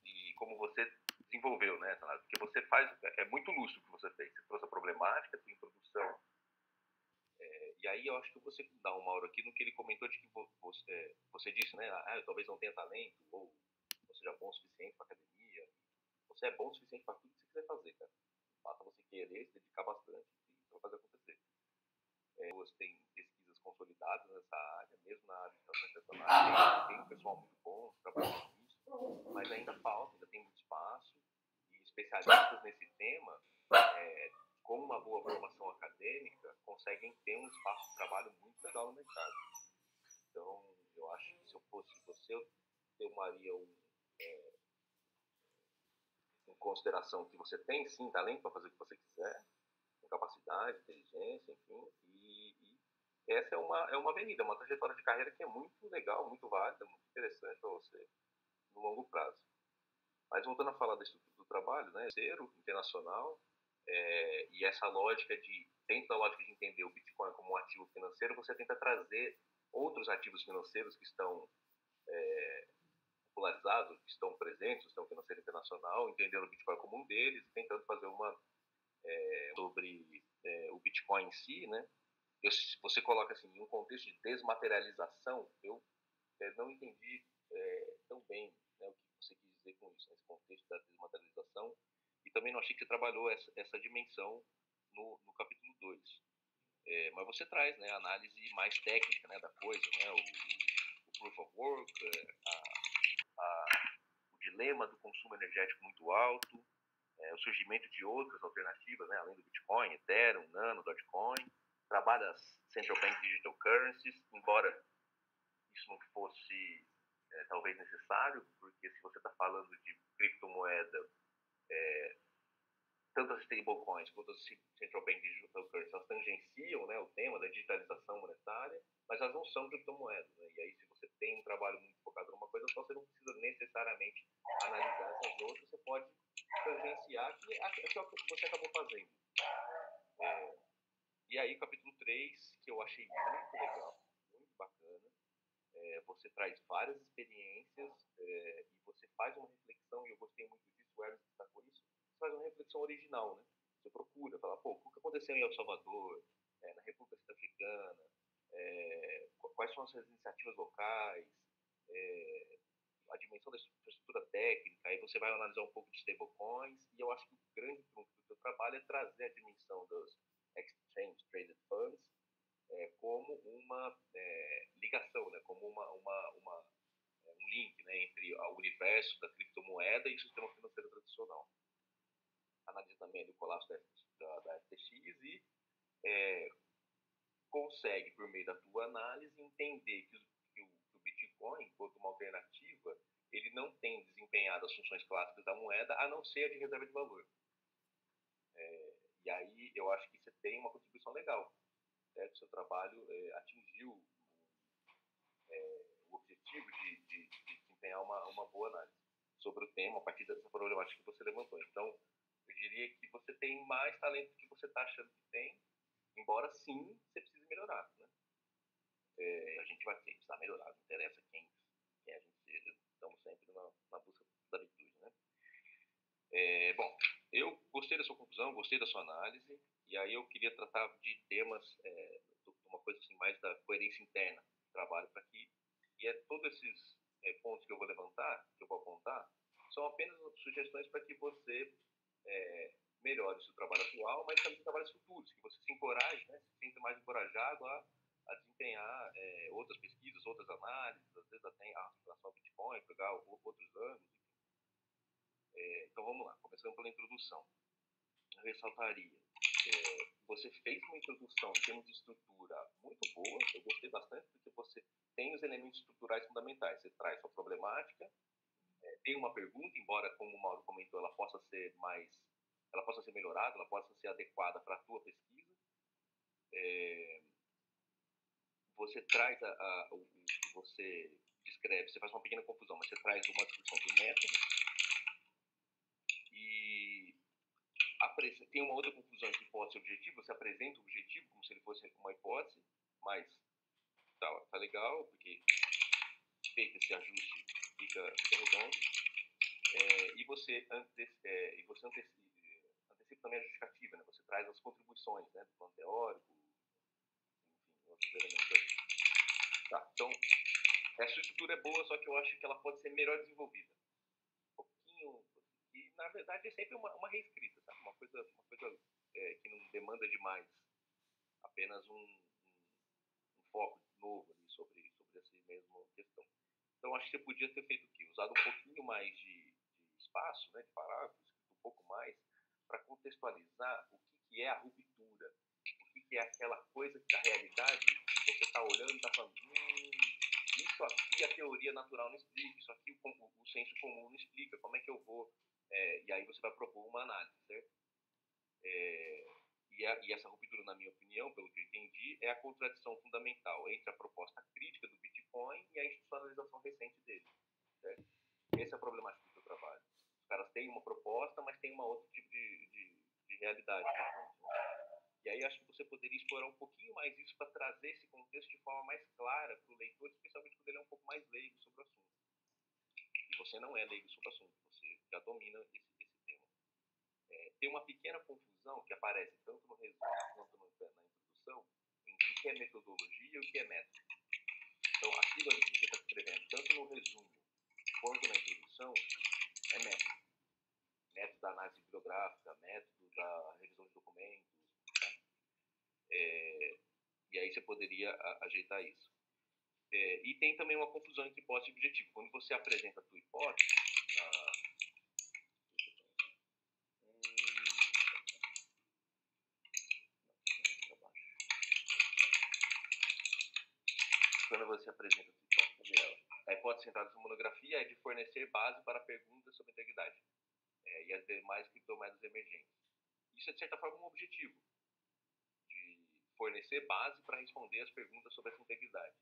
Speaker 4: e como você desenvolveu, né, porque você faz, é muito lúcido o que você fez. Você trouxe a problemática, a sua introdução E aí eu acho que eu vou secundar o Mauro aqui no que ele comentou de que você disse, né? Eu talvez não tenha talento, ou não seja bom o suficiente para academia. Você é bom o suficiente para tudo que você quiser fazer, cara. Basta você querer, se dedicar bastante e você vai fazer acontecer. Você tem pesquisas consolidadas nessa área, mesmo na área de tratamento personal. Tem um pessoal muito bom trabalhando nisso, mas ainda falta, ainda tem muito espaço. E especialistas nesse tema, com uma boa formação acadêmica, conseguem ter um espaço de trabalho muito legal no mercado. Então, eu acho que se eu fosse você, eu tomaria em consideração que você tem, sim, talento para fazer o que você quiser, com capacidade, inteligência, enfim, e essa é uma avenida, uma trajetória de carreira que é muito legal, muito válida, muito interessante para você no longo prazo. Mas voltando a falar da estrutura do trabalho, né, internacional, e essa lógica dentro da lógica de entender o Bitcoin como um ativo financeiro, você tenta trazer outros ativos financeiros que estão popularizados, que estão presentes no sistema financeiro internacional, entendendo o Bitcoin como um deles, tentando fazer sobre o Bitcoin em si, né? Você coloca assim, em um contexto de desmaterialização, eu não entendi tão bem, né, o que você quis dizer com isso, nesse contexto da desmaterialização, e também não achei que você trabalhou essa dimensão no capítulo 2. Mas você traz, né, a análise mais técnica, né, da coisa, né, o proof of work, o dilema do consumo energético muito alto, o surgimento de outras alternativas, né, além do Bitcoin, Ethereum, Nano, Dogecoin, trabalha as Central Bank Digital Currencies, embora isso não fosse talvez necessário, porque se você está falando de criptomoeda, tanto as stablecoins quanto as Central Bank Digital Currencies, elas tangenciam, né, o tema da digitalização monetária, mas elas não são criptomoedas. Né? E aí, se você tem um trabalho muito focado numa coisa só, você não precisa necessariamente analisar essas outras, você pode tangenciar, que é o que você acabou fazendo. E aí, capítulo 3, que eu achei muito legal, muito bacana, você traz várias experiências e você faz uma reflexão, e eu gostei muito disso, o Hermes destacou isso, você faz uma reflexão original, né? Você procura, fala, o que aconteceu em El Salvador, na República Centro-Africana, quais são as iniciativas locais, a dimensão da infraestrutura técnica, aí você vai analisar um pouco de stablecoins, e eu acho que o grande trunfo do seu trabalho é trazer a dimensão dos Exchange Traded Funds como uma ligação, né, como um link, né, entre o universo da criptomoeda e o sistema financeiro tradicional. Analisa também o colapso da FTX e consegue, por meio da tua análise, entender que o Bitcoin, enquanto uma alternativa, ele não tem desempenhado as funções clássicas da moeda, a não ser a de reserva de valor. E aí eu acho que você tem uma contribuição legal. Certo? Seu trabalho atingiu o objetivo de desempenhar uma boa análise sobre o tema a partir dessa problemática que você levantou. Então, eu diria que você tem mais talento do que você está achando que tem, embora sim você precise melhorar. Né? A gente vai sempre precisar melhorar, não interessa quem a gente seja, estamos sempre na busca da virtude. Né? Bom, eu gostei da sua conclusão, gostei da sua análise, e aí eu queria tratar de temas, uma coisa assim, mais da coerência interna do trabalho, para que, todos esses pontos que eu vou levantar, que eu vou apontar, são apenas sugestões para que você melhore o seu trabalho atual, mas também trabalhos futuros, que você se encoraje, né, se sinta mais encorajado a desempenhar outras pesquisas, outras análises, às vezes até em relação ao Bitcoin, pegar outros ângulos. Então vamos lá, começando pela introdução. Eu ressaltaria, você fez uma introdução em termos de estrutura muito boa, eu gostei bastante, porque você tem os elementos estruturais fundamentais, você traz sua problemática, tem uma pergunta, embora, como o Mauro comentou, ela possa ser melhorada, ela possa ser adequada para a tua pesquisa. Você traz o que você descreve, você faz uma pequena confusão, mas você traz uma discussão do método e tem uma outra confusão entre hipótese e objetivo. Você apresenta o objetivo como se ele fosse uma hipótese, mas tá legal, porque feito esse ajuste fica redondo. E você antecipa também a justificativa, né? Você traz as contribuições, né, do plano teórico, outros elementos ali. Tá, então, essa estrutura é boa, só que eu acho que ela pode ser melhor desenvolvida. Um pouquinho. E, na verdade, é sempre uma reescrita, sabe? Uma coisa que não demanda demais. Apenas um foco novo ali sobre essa mesma questão. Então, acho que você podia ter feito o quê? Usado um pouquinho mais de espaço, né, de parágrafos, um pouco mais, para contextualizar o que é a ruptura, o que é aquela coisa da realidade que você está olhando e está falando, isso aqui a teoria natural não explica, isso aqui o senso comum não explica, como é que eu vou... e aí você vai propor uma análise, certo? E essa ruptura, na minha opinião, pelo que eu entendi, é a contradição fundamental entre a proposta crítica do Bitcoin e a institucionalização recente dele, certo? Essa é a problemática do seu trabalho. Os caras têm uma proposta, mas tem um outro tipo de realidade. E aí acho que você poderia explorar um pouquinho mais isso para trazer esse contexto de forma mais clara para o leitor, especialmente quando ele é um pouco mais leigo sobre o assunto. E você não é leigo sobre o assunto, você já domina esse tema. Tem uma pequena confusão que aparece tanto no resumo quanto na introdução entre o que é metodologia e o que é método. Então, aquilo ali que você está escrevendo, tanto no resumo quanto na introdução, é método. Método da análise bibliográfica, método da revisão de documentos, tá? E aí você poderia ajeitar isso. E tem também uma confusão entre hipótese e objetivo. Quando você apresenta a tua hipótese, quando você apresenta a tua hipótese, a hipótese centrada na monografia é de fornecer base para perguntas sobre integridade e as demais criptomoedas emergentes. Isso é, de certa forma, um objetivo de fornecer base para responder as perguntas sobre essa integridade.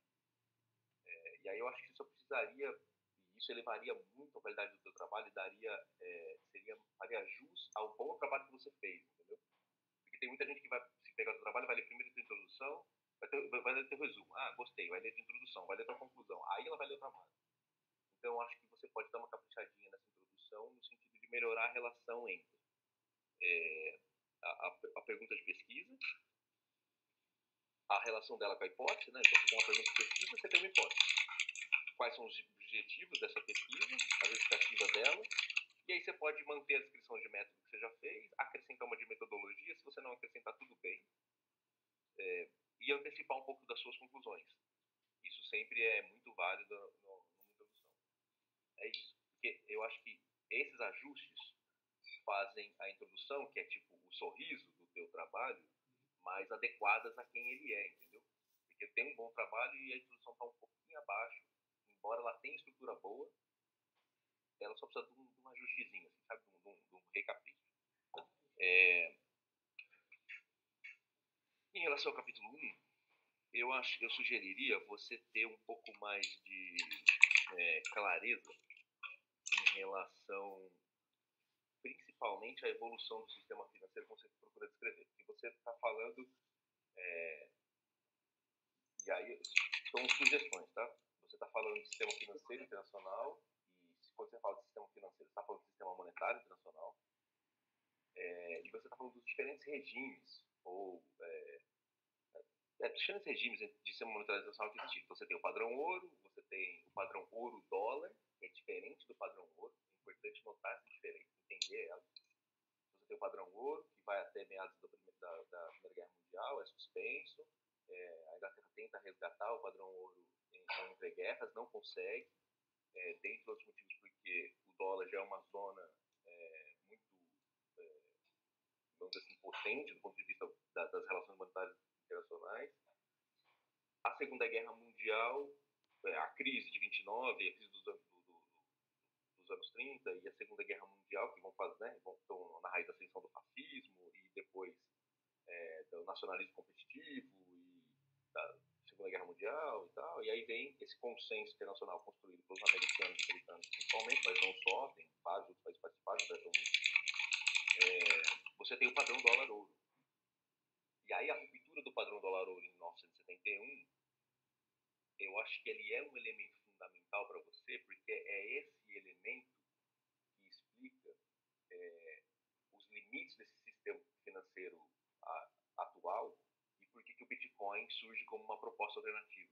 Speaker 4: E aí eu acho que isso precisaria, e isso elevaria muito a qualidade do seu trabalho e faria jus ao bom trabalho que você fez, entendeu? Porque tem muita gente que vai se pegar do trabalho, vai ler primeiro a introdução, vai ler o resumo. Gostei, vai ler a introdução, vai ler a conclusão. Aí ela vai ler o trabalho. Então eu acho que você pode dar uma caprichadinha nessa introdução no sentido de melhorar a relação entre a pergunta de pesquisa, a relação dela com a hipótese, né? Então você tem uma pergunta de pesquisa, você tem uma hipótese. Quais são os objetivos dessa pesquisa, a justificativa dela, e aí você pode manter a descrição de método que você já fez, acrescentar uma de metodologia, se você não acrescentar, tudo bem, e antecipar um pouco das suas conclusões. Isso sempre é muito válido numa introdução. É isso. Porque eu acho que esses ajustes fazem a introdução, que é tipo o sorriso do teu trabalho, mais adequadas a quem ele é, entendeu? Porque tem um bom trabalho e a introdução está um pouquinho abaixo, embora ela tenha estrutura boa, ela só precisa de um ajustezinho, assim, sabe? De um recapricho. Em relação ao capítulo 1, eu sugeriria você ter um pouco mais de clareza em relação, principalmente, à evolução do sistema financeiro que você procura descrever. Porque você está falando, e aí são sugestões, tá? Você está falando de sistema financeiro internacional, e quando você fala de sistema financeiro, você está falando de sistema monetário internacional, e você está falando dos diferentes regimes, ou diferentes regimes de sistema monetário internacional que existem. Então, você tem o padrão ouro, você tem o padrão ouro-dólar, que é diferente do padrão ouro, é importante notar essa diferença, entender ela. Você tem o padrão ouro, que vai até meados da Primeira Guerra Mundial, é suspenso, a Inglaterra tenta resgatar o padrão ouro entre guerras, não consegue, dentre outros motivos porque o dólar já é uma zona muito, vamos dizer assim, potente do ponto de vista das relações monetárias internacionais. A Segunda Guerra Mundial, a crise de 29, a crise dos anos 30 e a Segunda Guerra Mundial, que estão na raiz da ascensão do fascismo e depois do nacionalismo competitivo e da Segunda Guerra Mundial e tal. E aí vem esse consenso internacional construído pelos americanos e britânicos principalmente, mas não só, tem vários outros países participados, você tem o padrão dólar-ouro. E aí a ruptura do padrão dólar-ouro em 1971, eu acho que ele é um elemento fundamental para você, porque é esse elemento que explica os limites desse sistema financeiro atual e por que que o Bitcoin surge como uma proposta alternativa.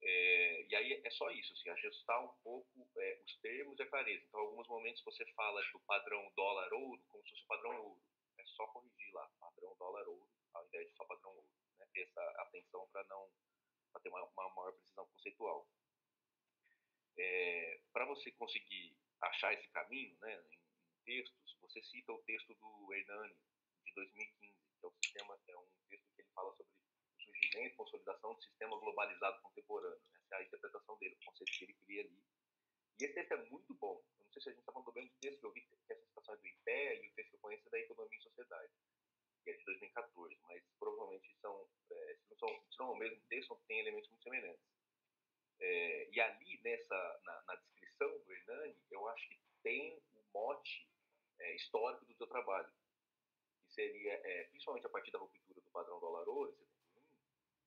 Speaker 4: E aí é só isso, assim, ajustar um pouco os termos e a clareza. Então, em alguns momentos você fala do padrão dólar-ouro como se fosse o padrão ouro. É só corrigir lá, padrão dólar-ouro, ao invés de só padrão ouro. Né? Ter essa atenção para ter uma maior precisão conceitual. Para você conseguir achar esse caminho, né, em textos, você cita o texto do Hernani, de 2015, que é um texto que ele fala sobre o surgimento e consolidação do sistema globalizado contemporâneo. Essa é a interpretação dele, o conceito que ele cria ali. E esse texto é muito bom. Eu não sei se a gente está falando do mesmo texto, que eu vi que essa citação é do IPEA, e o texto que eu conheço é da Economia e Sociedade, que é de 2014, mas provavelmente se não são o mesmo texto, tem elementos muito semelhantes. E ali, na descrição do Hernani, eu acho que tem o mote histórico do teu trabalho, que seria, principalmente a partir da ruptura do padrão dólar-ouro, em 71,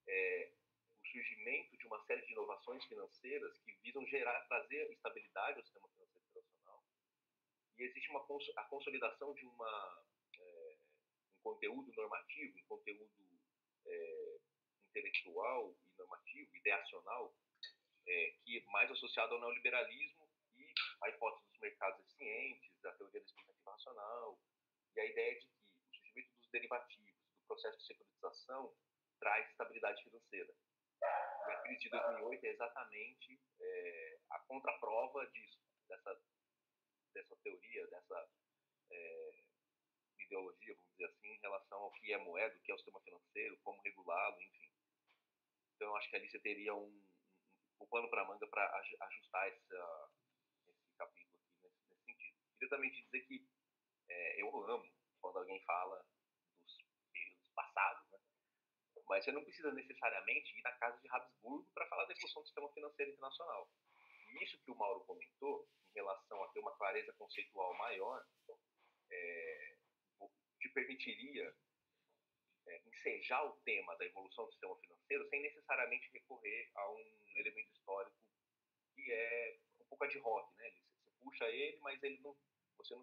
Speaker 4: o surgimento de uma série de inovações financeiras que visam trazer estabilidade ao sistema financeiro internacional, e existe a consolidação de um conteúdo normativo, um conteúdo intelectual e normativo, ideacional, que é mais associado ao neoliberalismo e à hipótese dos mercados eficientes, da teoria da expectativa racional, e a ideia de que o surgimento dos derivativos, do processo de securitização, traz estabilidade financeira. E a crise de 2008 é exatamente a contraprova disso, dessa teoria, dessa ideologia, vamos dizer assim, em relação ao que é moeda, o que é o sistema financeiro, como regulá-lo, enfim. Então, eu acho que ali você teria um pano para manga para ajustar esse capítulo aqui nesse sentido. Queria também te dizer que eu amo quando alguém fala dos períodos passados, né? Mas você não precisa necessariamente ir na casa de Habsburgo para falar da evolução do sistema financeiro internacional. E isso que o Mauro comentou, em relação a ter uma clareza conceitual maior, te permitiria ensejar o tema da evolução do sistema financeiro sem necessariamente recorrer a um elemento histórico que é um pouco ad hoc, né? Você puxa ele, mas você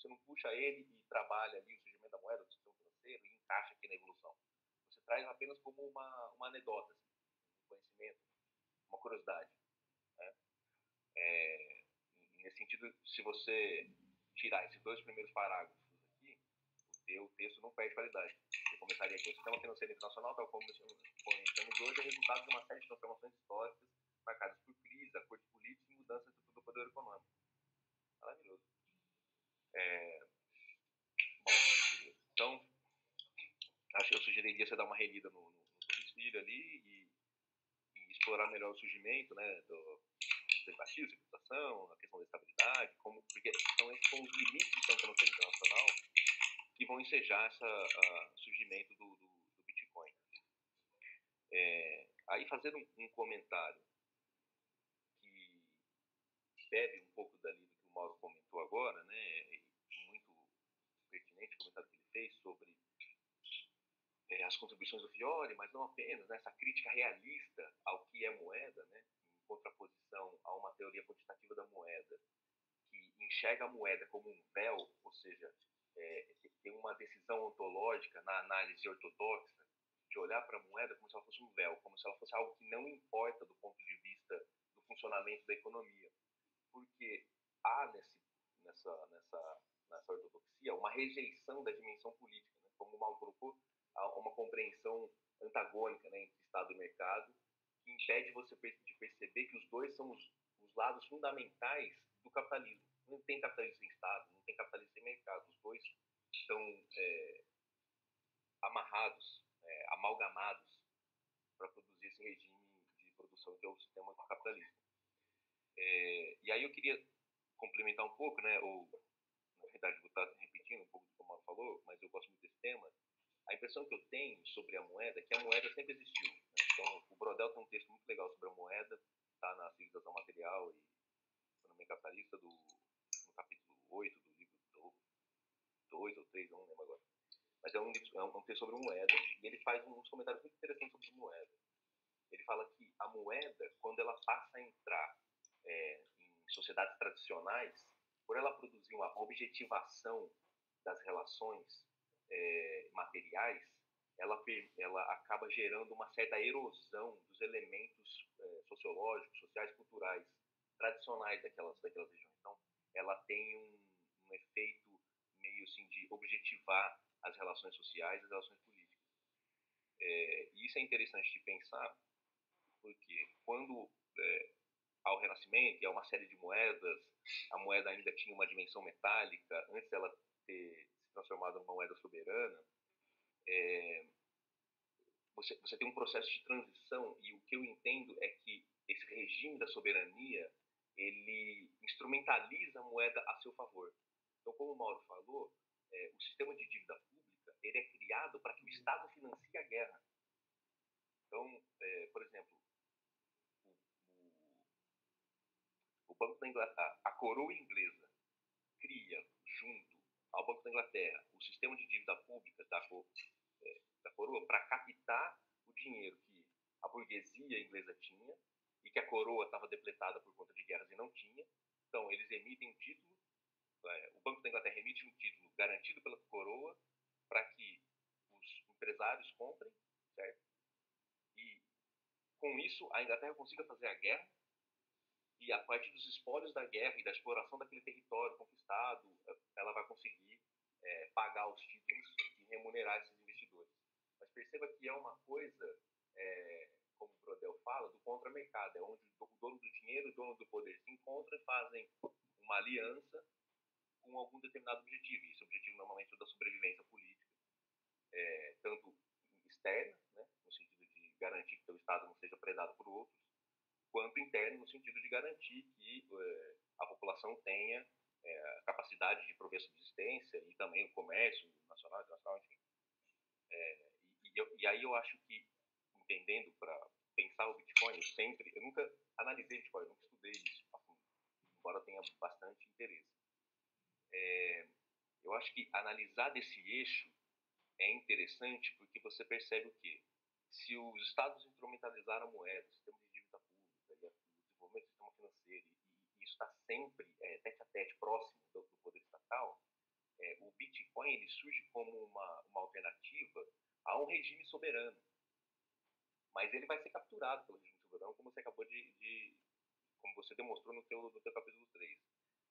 Speaker 4: não puxa ele e trabalha ali o surgimento da moeda, do sistema financeiro e encaixa aqui na evolução. Você traz apenas como uma anedota, assim, um conhecimento, uma curiosidade. Né? Nesse sentido, se você tirar esses 2 primeiros parágrafos aqui, o texto não perde qualidade. Você começaria aqui: o sistema financeiro internacional, tal como conhecemos hoje, é resultado de uma série de transformações históricas marcadas por crise, acordos políticos e mudanças na estrutura do poder econômico. Maravilhoso. Bom, então, acho que eu sugeriria você dar uma relida no domicílio ali e explorar melhor o surgimento, né, dos derivativos, da reputação, a questão da estabilidade, porque são esses os limites do sistema financeiro internacional que vão ensejar esse surgimento do Bitcoin. Aí, fazendo um comentário que bebe um pouco dali do que o Mauro comentou agora, né, muito pertinente o comentário que ele fez sobre as contribuições do Fiore, mas não apenas, né, essa crítica realista ao que é moeda, né, em contraposição a uma teoria quantitativa da moeda, que enxerga a moeda como um véu, ou seja, tem uma decisão ontológica na análise ortodoxa de olhar para a moeda como se ela fosse um véu, como se ela fosse algo que não importa do ponto de vista do funcionamento da economia. Porque há nessa ortodoxia uma rejeição da dimensão política, né? Como o Mauro colocou, há uma compreensão antagônica, né, entre Estado e mercado, que impede você de perceber que os dois são os lados fundamentais do capitalismo. Não tem capitalismo sem Estado, não tem capitalismo sem mercado. Os dois estão amarrados, amalgamados para produzir esse regime de produção que é o sistema capitalista. E aí eu queria complementar um pouco, né, na verdade vou estar repetindo um pouco do que o Mauro falou, mas eu gosto muito desse tema. A impressão que eu tenho sobre a moeda é que a moeda sempre existiu. Né? Então, o Brodel tem um texto muito legal sobre a moeda, está na Civilização Material e Economia Capitalista, no capítulo 8 do livro 2 ou 3, não lembro agora. Mas é um texto sobre moeda, e ele faz uns comentários muito interessantes sobre moeda. Ele fala que a moeda, quando ela passa a entrar em sociedades tradicionais, por ela produzir uma objetivação das relações materiais, ela acaba gerando uma certa erosão dos elementos sociológicos, sociais, culturais, tradicionais daquelas regiões. Então, ela tem um efeito meio assim de objetivar as relações sociais, as relações políticas. E isso é interessante de pensar, porque quando ao Renascimento e a uma série de moedas, a moeda ainda tinha uma dimensão metálica, antes dela ter se transformado numa moeda soberana, você tem um processo de transição, e o que eu entendo é que esse regime da soberania, ele instrumentaliza a moeda a seu favor. Então, como o Mauro falou, o sistema de dívida pública, ele é criado para que o Estado financie a guerra. Então, por exemplo, o Banco da Inglaterra, a coroa inglesa, cria, junto ao Banco da Inglaterra, o sistema de dívida pública da coroa para captar o dinheiro que a burguesia inglesa tinha e que a coroa estava depletada por conta de guerras e não tinha. Então, eles emitem um título, o Banco da Inglaterra emite um título garantido pela coroa para que os empresários comprem, certo? E, com isso, a Inglaterra consiga fazer a guerra e, a partir dos espólios da guerra e da exploração daquele território conquistado, ela vai conseguir pagar os títulos e remunerar esses investidores. Mas perceba que é uma coisa, como o Brodel fala, do contra-mercado. É onde o dono do dinheiro e o dono do poder se encontram e fazem uma aliança com algum determinado objetivo. E esse objetivo normalmente é o da sobrevivência política, tanto externa, né, no sentido de garantir que o Estado não seja predado por outros, quanto interno, no sentido de garantir que a população tenha capacidade de prover subsistência e também o comércio nacional, internacional, enfim. E aí eu acho que, entendendo para pensar o Bitcoin, eu nunca analisei Bitcoin, eu nunca estudei isso a fundo, embora eu tenha bastante interesse. Eu acho que analisar desse eixo é interessante porque você percebe o quê? Se os estados instrumentalizaram a moeda, o sistema de dívida pública, o desenvolvimento do sistema financeiro, e isso está sempre tete a tete, próximo do poder estatal, o Bitcoin ele surge como uma alternativa a um regime soberano. Mas ele vai ser capturado pelo regime soberano, como você acabou como você demonstrou no teu capítulo 3.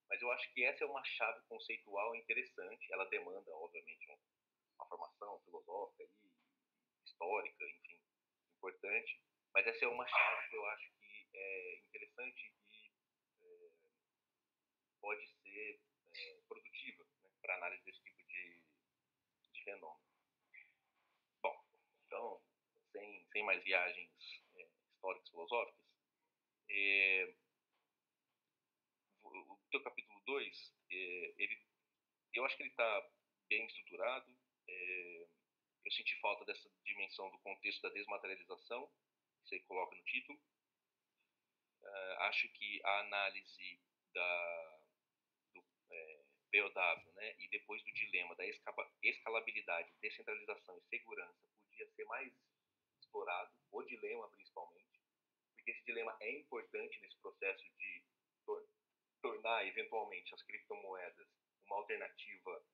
Speaker 4: Mas eu acho que essa é uma chave conceitual interessante. Ela demanda, obviamente, uma formação filosófica e histórica, enfim, importante. Mas essa é uma chave que eu acho que é interessante e pode ser produtiva, né, para análise desse tipo de fenômeno. Bom, então, sem mais viagens históricas filosóficas, o teu capítulo 2, eu acho que ele está bem estruturado. Eu senti falta dessa dimensão do contexto da desmaterialização, que você coloca no título. Acho que a análise do POW, né, e depois do dilema da escalabilidade, descentralização e segurança podia ser mais explorado, o dilema principalmente, porque esse dilema é importante nesse processo de tornar eventualmente as criptomoedas uma alternativa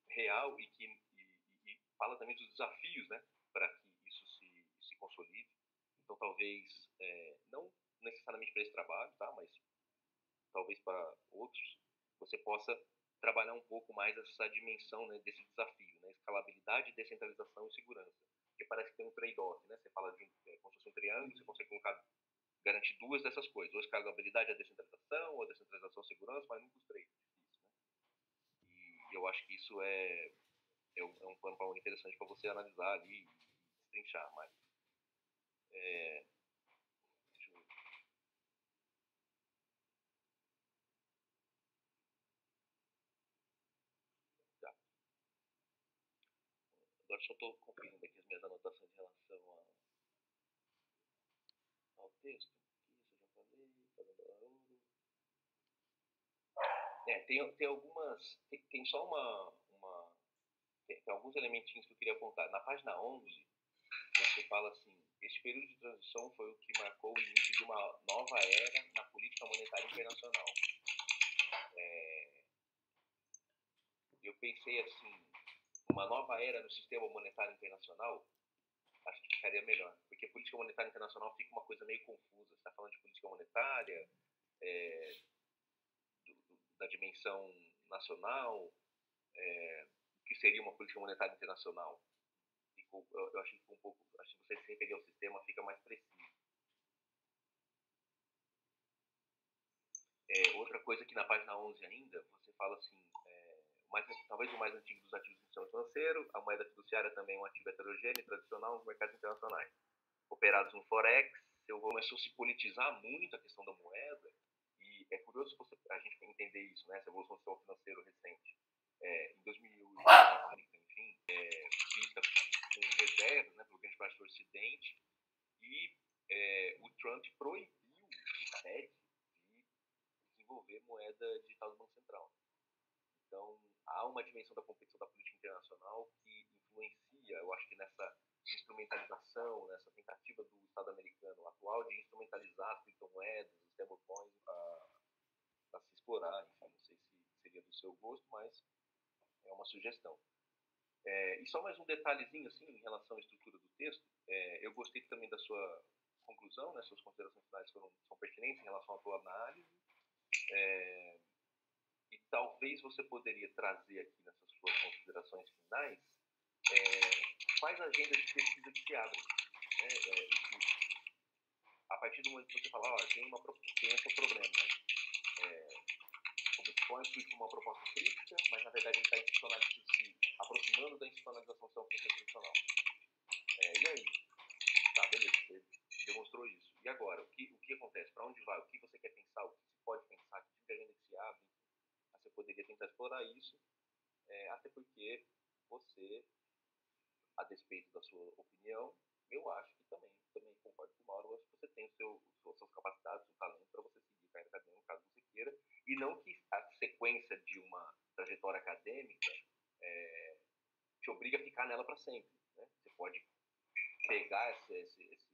Speaker 4: real e fala também dos desafios, né, para que isso se consolide. Então, talvez, não necessariamente para esse trabalho, tá, mas talvez para outros, você possa trabalhar um pouco mais essa dimensão, né, desse desafio, né, escalabilidade, descentralização e segurança. Porque parece que tem um trade-off, né, você fala de como se fosse um triângulo, você consegue garantir duas dessas coisas, ou escalabilidade e a descentralização, ou a descentralização e segurança, mas nunca os três. Né? E eu acho que isso é um plano interessante para você analisar ali e destrinchar mais. Deixa eu ver. Tá. Agora só estou conferindo aqui as minhas anotações em relação ao texto. Isso eu já falei, falando ouro. Tem algumas. Tem só tem alguns elementinhos que eu queria apontar. Na página 11, você fala assim: este período de transição foi o que marcou o início de uma nova era na política monetária internacional. Eu pensei assim, uma nova era no sistema monetário internacional, acho que ficaria melhor. Porque política monetária internacional fica uma coisa meio confusa. Você está falando de política monetária, da dimensão nacional, o que seria uma política monetária internacional? Eu acho que fica um pouco, acho que você se referir ao sistema fica mais preciso. Outra coisa que na página 11 ainda, você fala assim, talvez o mais antigo dos ativos do sistema financeiro, a moeda fiduciária também é um ativo heterogêneo e tradicional nos mercados internacionais. Operados no Forex, começou a se politizar muito a questão da moeda, e é curioso a gente entender isso, né, essa evolução do sistema financeiro recente. Em 2008, enfim, vista com reservas, né, pelo grande parte do Ocidente, e o Trump proibiu o Fed de desenvolver moeda digital do Banco Central. Então, há uma dimensão da competição da política internacional que influencia, eu acho que nessa instrumentalização, nessa tentativa do Estado americano atual de instrumentalizar as criptomoedas, os stablecoins, para se explorar. Enfim, não sei se seria do seu gosto, mas é uma sugestão. E só mais um detalhezinho assim, em relação à estrutura do texto. Eu gostei também da sua conclusão, né, suas considerações finais são pertinentes em relação à tua análise. E talvez você poderia trazer aqui nessas suas considerações finais quais agendas de pesquisa que se abrem. Né? A partir do momento que você fala, tem esse problema, né? O Bitcoin surge como uma proposta crítica, mas na verdade ele está se aproximando da institucionalização do sistema tradicional. E aí? Tá, beleza, você demonstrou isso. E agora? O que acontece? Para onde vai? O que você quer pensar? O que você pode pensar? Que tipo de agenda que se abre? Você poderia tentar explorar isso, até porque você, a despeito da sua opinião, eu acho que também concordo com o Mauro, eu acho que você tem suas capacidades, seu talento para você seguir a carreira acadêmica, caso você queira, e não que a sequência de uma trajetória acadêmica te obriga a ficar nela para sempre. Né? Você pode pegar esse conhecimento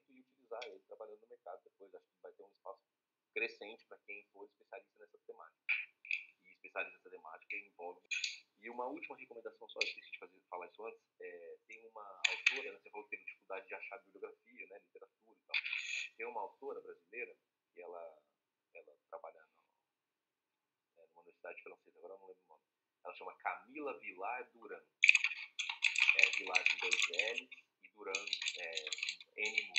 Speaker 4: e utilizar ele trabalhando no mercado depois. Acho que vai ter um espaço crescente para quem for especialista nessa temática. E especialista nessa temática envolve... E uma última recomendação, só esqueci de falar isso antes, tem uma autora, né, você falou que teve dificuldade de achar bibliografia, né, literatura e tal. Tem uma autora brasileira, que ela trabalha numa universidade francesa, agora eu não lembro o nome. Ela chama Camila Villar-Duran. Villar com 2 L's e Duran N.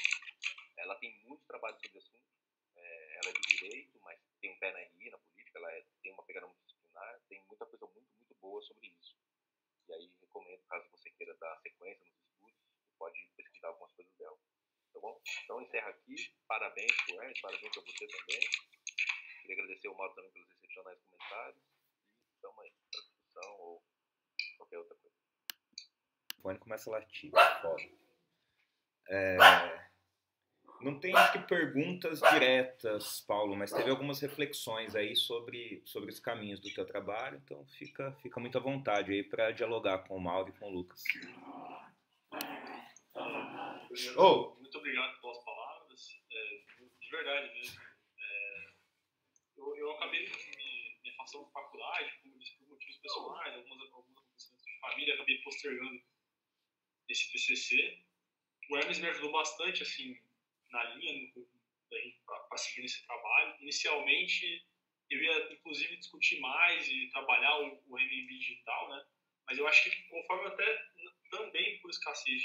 Speaker 4: Ela tem muito trabalho sobre o assunto. Ela é do direito, mas tem um pé na RI, na política, tem uma pegada multidisciplinar, tem muita coisa muito, muito boa sobre isso. E aí recomendo, caso você queira dar sequência nos estudos, você pode pesquisar algumas coisas dela. Tá bom? Então encerro aqui. Parabéns por Ernst, parabéns para você também. Queria agradecer ao Mauro também pelos excepcionais comentários. E estamos aí para discussão ou qualquer outra coisa.
Speaker 1: O fone começa a latir, foda. Não tem, acho que, perguntas diretas, Paulo, mas teve algumas reflexões aí sobre os caminhos do teu trabalho, então fica muito à vontade aí para dialogar com o Mauro e com o Lucas.
Speaker 2: Muito obrigado pelas palavras, de verdade mesmo. Eu acabei me afastando da faculdade, como disse, por motivos pessoais, algumas acontecimentos de família, acabei postergando esse TCC. O Hermes me ajudou bastante, assim, na linha para seguir nesse trabalho. Inicialmente, eu ia, inclusive, discutir mais e trabalhar o renminbi digital, né? Mas eu acho que, conforme até também por escassez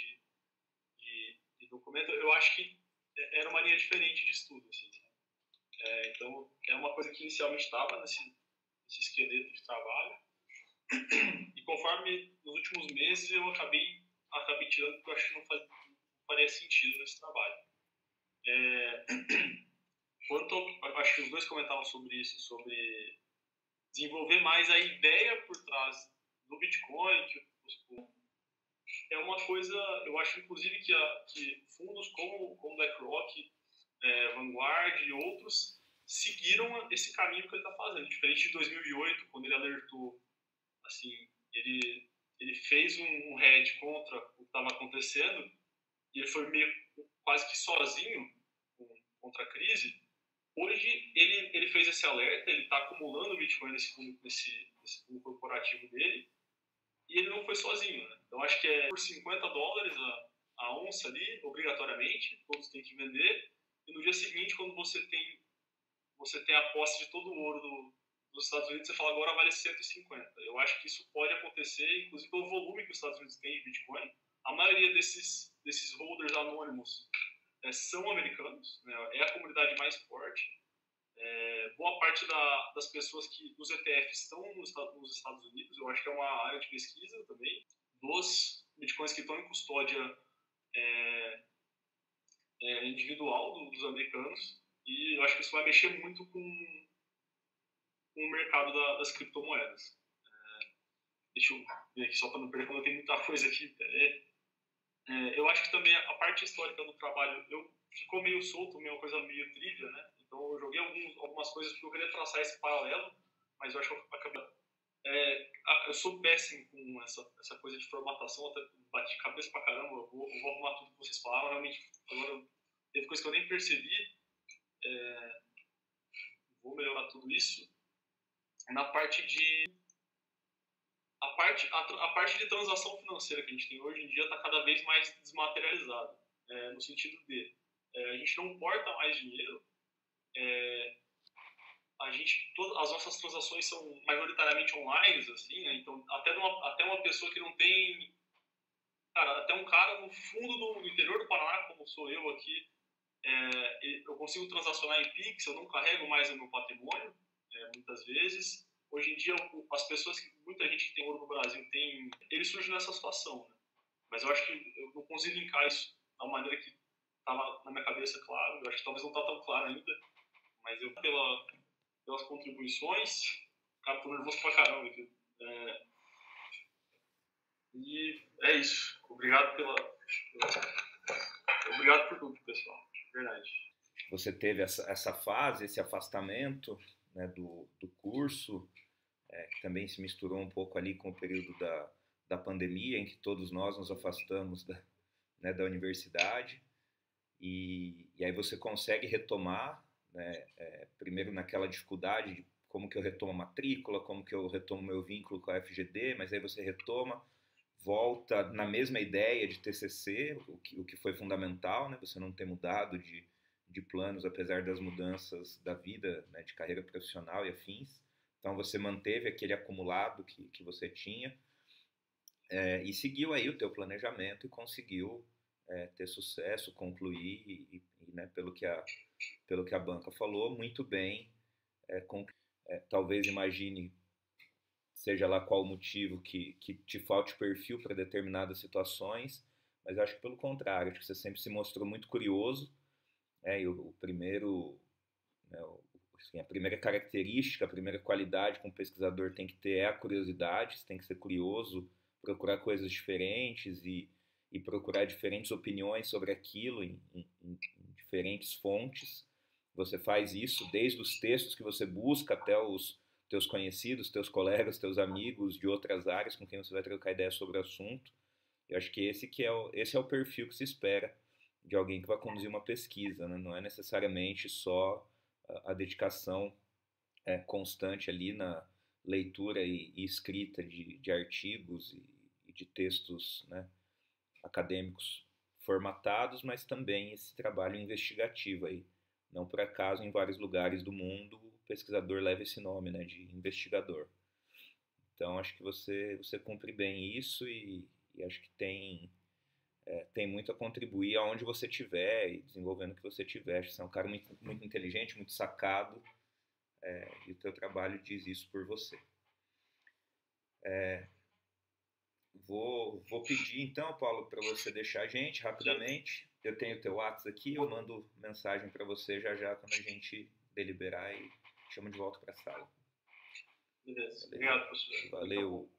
Speaker 2: de documento, eu acho que era uma linha diferente de estudo, assim, então, é uma coisa que inicialmente estava nesse esqueleto de trabalho. E conforme nos últimos meses, eu acabei tirando, porque eu acho que não faria sentido nesse trabalho. Acho que os dois comentavam sobre isso, sobre desenvolver mais a ideia por trás do Bitcoin, é uma coisa, eu acho inclusive que fundos como BlackRock, Vanguard e outros seguiram esse caminho que ele está fazendo, diferente de 2008, quando ele alertou, assim, ele fez um hedge contra o que estava acontecendo e ele foi meio quase que sozinho contra a crise. Hoje ele fez esse alerta, ele está acumulando Bitcoin nesse fundo corporativo dele e ele não foi sozinho, né? Então acho que é por $50 a onça ali, obrigatoriamente, todos têm que vender, e no dia seguinte, quando você tem a posse de todo o ouro dos Estados Unidos, você fala agora vale 150. Eu acho que isso pode acontecer, inclusive pelo volume que os Estados Unidos têm de Bitcoin. A maioria desses holders anônimos são americanos, né? É a comunidade mais forte. Boa parte das pessoas dos ETFs estão nos Estados Unidos. Eu acho que é uma área de pesquisa também. Dos bitcoins que estão em custódia individual dos americanos. E eu acho que isso vai mexer muito com o mercado das criptomoedas. Deixa eu ver aqui só para não perder, quando eu tenho muita coisa aqui. Eu acho que também a parte histórica do trabalho ficou meio solto, uma coisa meio trivia, né? Então eu joguei algumas coisas porque eu queria traçar esse paralelo, mas eu acho que eu acabei... eu sou péssimo com essa coisa de formatação, até bati cabeça pra caramba, eu vou arrumar tudo que vocês falaram, realmente, agora teve coisa que eu nem percebi, vou melhorar tudo isso. Na parte de... A parte de transação financeira que a gente tem hoje em dia está cada vez mais desmaterializada, no sentido de a gente não porta mais dinheiro, as nossas transações são majoritariamente online, assim, né? Então até uma pessoa que não tem, cara, até um cara no fundo do interior do Paraná, como sou eu aqui, eu consigo transacionar em Pix, eu não carrego mais o meu patrimônio, muitas vezes. Hoje em dia, muita gente que tem ouro no Brasil ele surge nessa situação, né? Mas eu acho que eu não consigo linkar isso da maneira que estava na minha cabeça, claro. Eu acho que talvez não está tão claro ainda, mas eu, pelas contribuições, cara, tô nervoso pra caramba aqui. E é isso. Obrigado obrigado por tudo, pessoal. Verdade.
Speaker 1: Você teve essa fase, esse afastamento, né, do curso, que também se misturou um pouco ali com o período da pandemia, em que todos nós nos afastamos da universidade, e aí você consegue retomar, né, primeiro naquela dificuldade de como que eu retomo a matrícula, como que eu retomo meu vínculo com a FGD, mas aí você retoma, volta na mesma ideia de TCC, o que foi fundamental, né, você não ter mudado de planos, apesar das mudanças da vida, né, de carreira profissional e afins. Então você manteve aquele acumulado que você tinha, e seguiu aí o teu planejamento e conseguiu ter sucesso, concluir e né, pelo que a banca falou, muito bem. Talvez imagine, seja lá qual o motivo, que te falte perfil para determinadas situações, mas acho que pelo contrário, acho que você sempre se mostrou muito curioso, e o primeiro, né, assim, a primeira característica, a primeira qualidade que um pesquisador tem que ter é a curiosidade. Você tem que ser curioso, procurar coisas diferentes e procurar diferentes opiniões sobre aquilo em diferentes fontes. Você faz isso desde os textos que você busca até os teus conhecidos, teus colegas, teus amigos de outras áreas com quem você vai trocar ideia sobre o assunto. Eu acho que esse é o perfil que se espera de alguém que vai conduzir uma pesquisa, né? Não é necessariamente só a dedicação constante ali na leitura e escrita de artigos e de textos, né, acadêmicos formatados, mas também esse trabalho investigativo aí. Não por acaso, em vários lugares do mundo, o pesquisador leva esse nome, né, de investigador. Então, acho que você cumpre bem isso e acho que tem muito a contribuir aonde você estiver e desenvolvendo o que você tiver. Você é um cara muito, muito inteligente, muito sacado, e o teu trabalho diz isso por você. Vou pedir então, Paulo, para você deixar a gente rapidamente. Eu tenho o teu WhatsApp aqui, eu mando mensagem para você já quando a gente deliberar e chamo de volta para a sala.
Speaker 2: Beleza. Obrigado, professor.
Speaker 1: Valeu.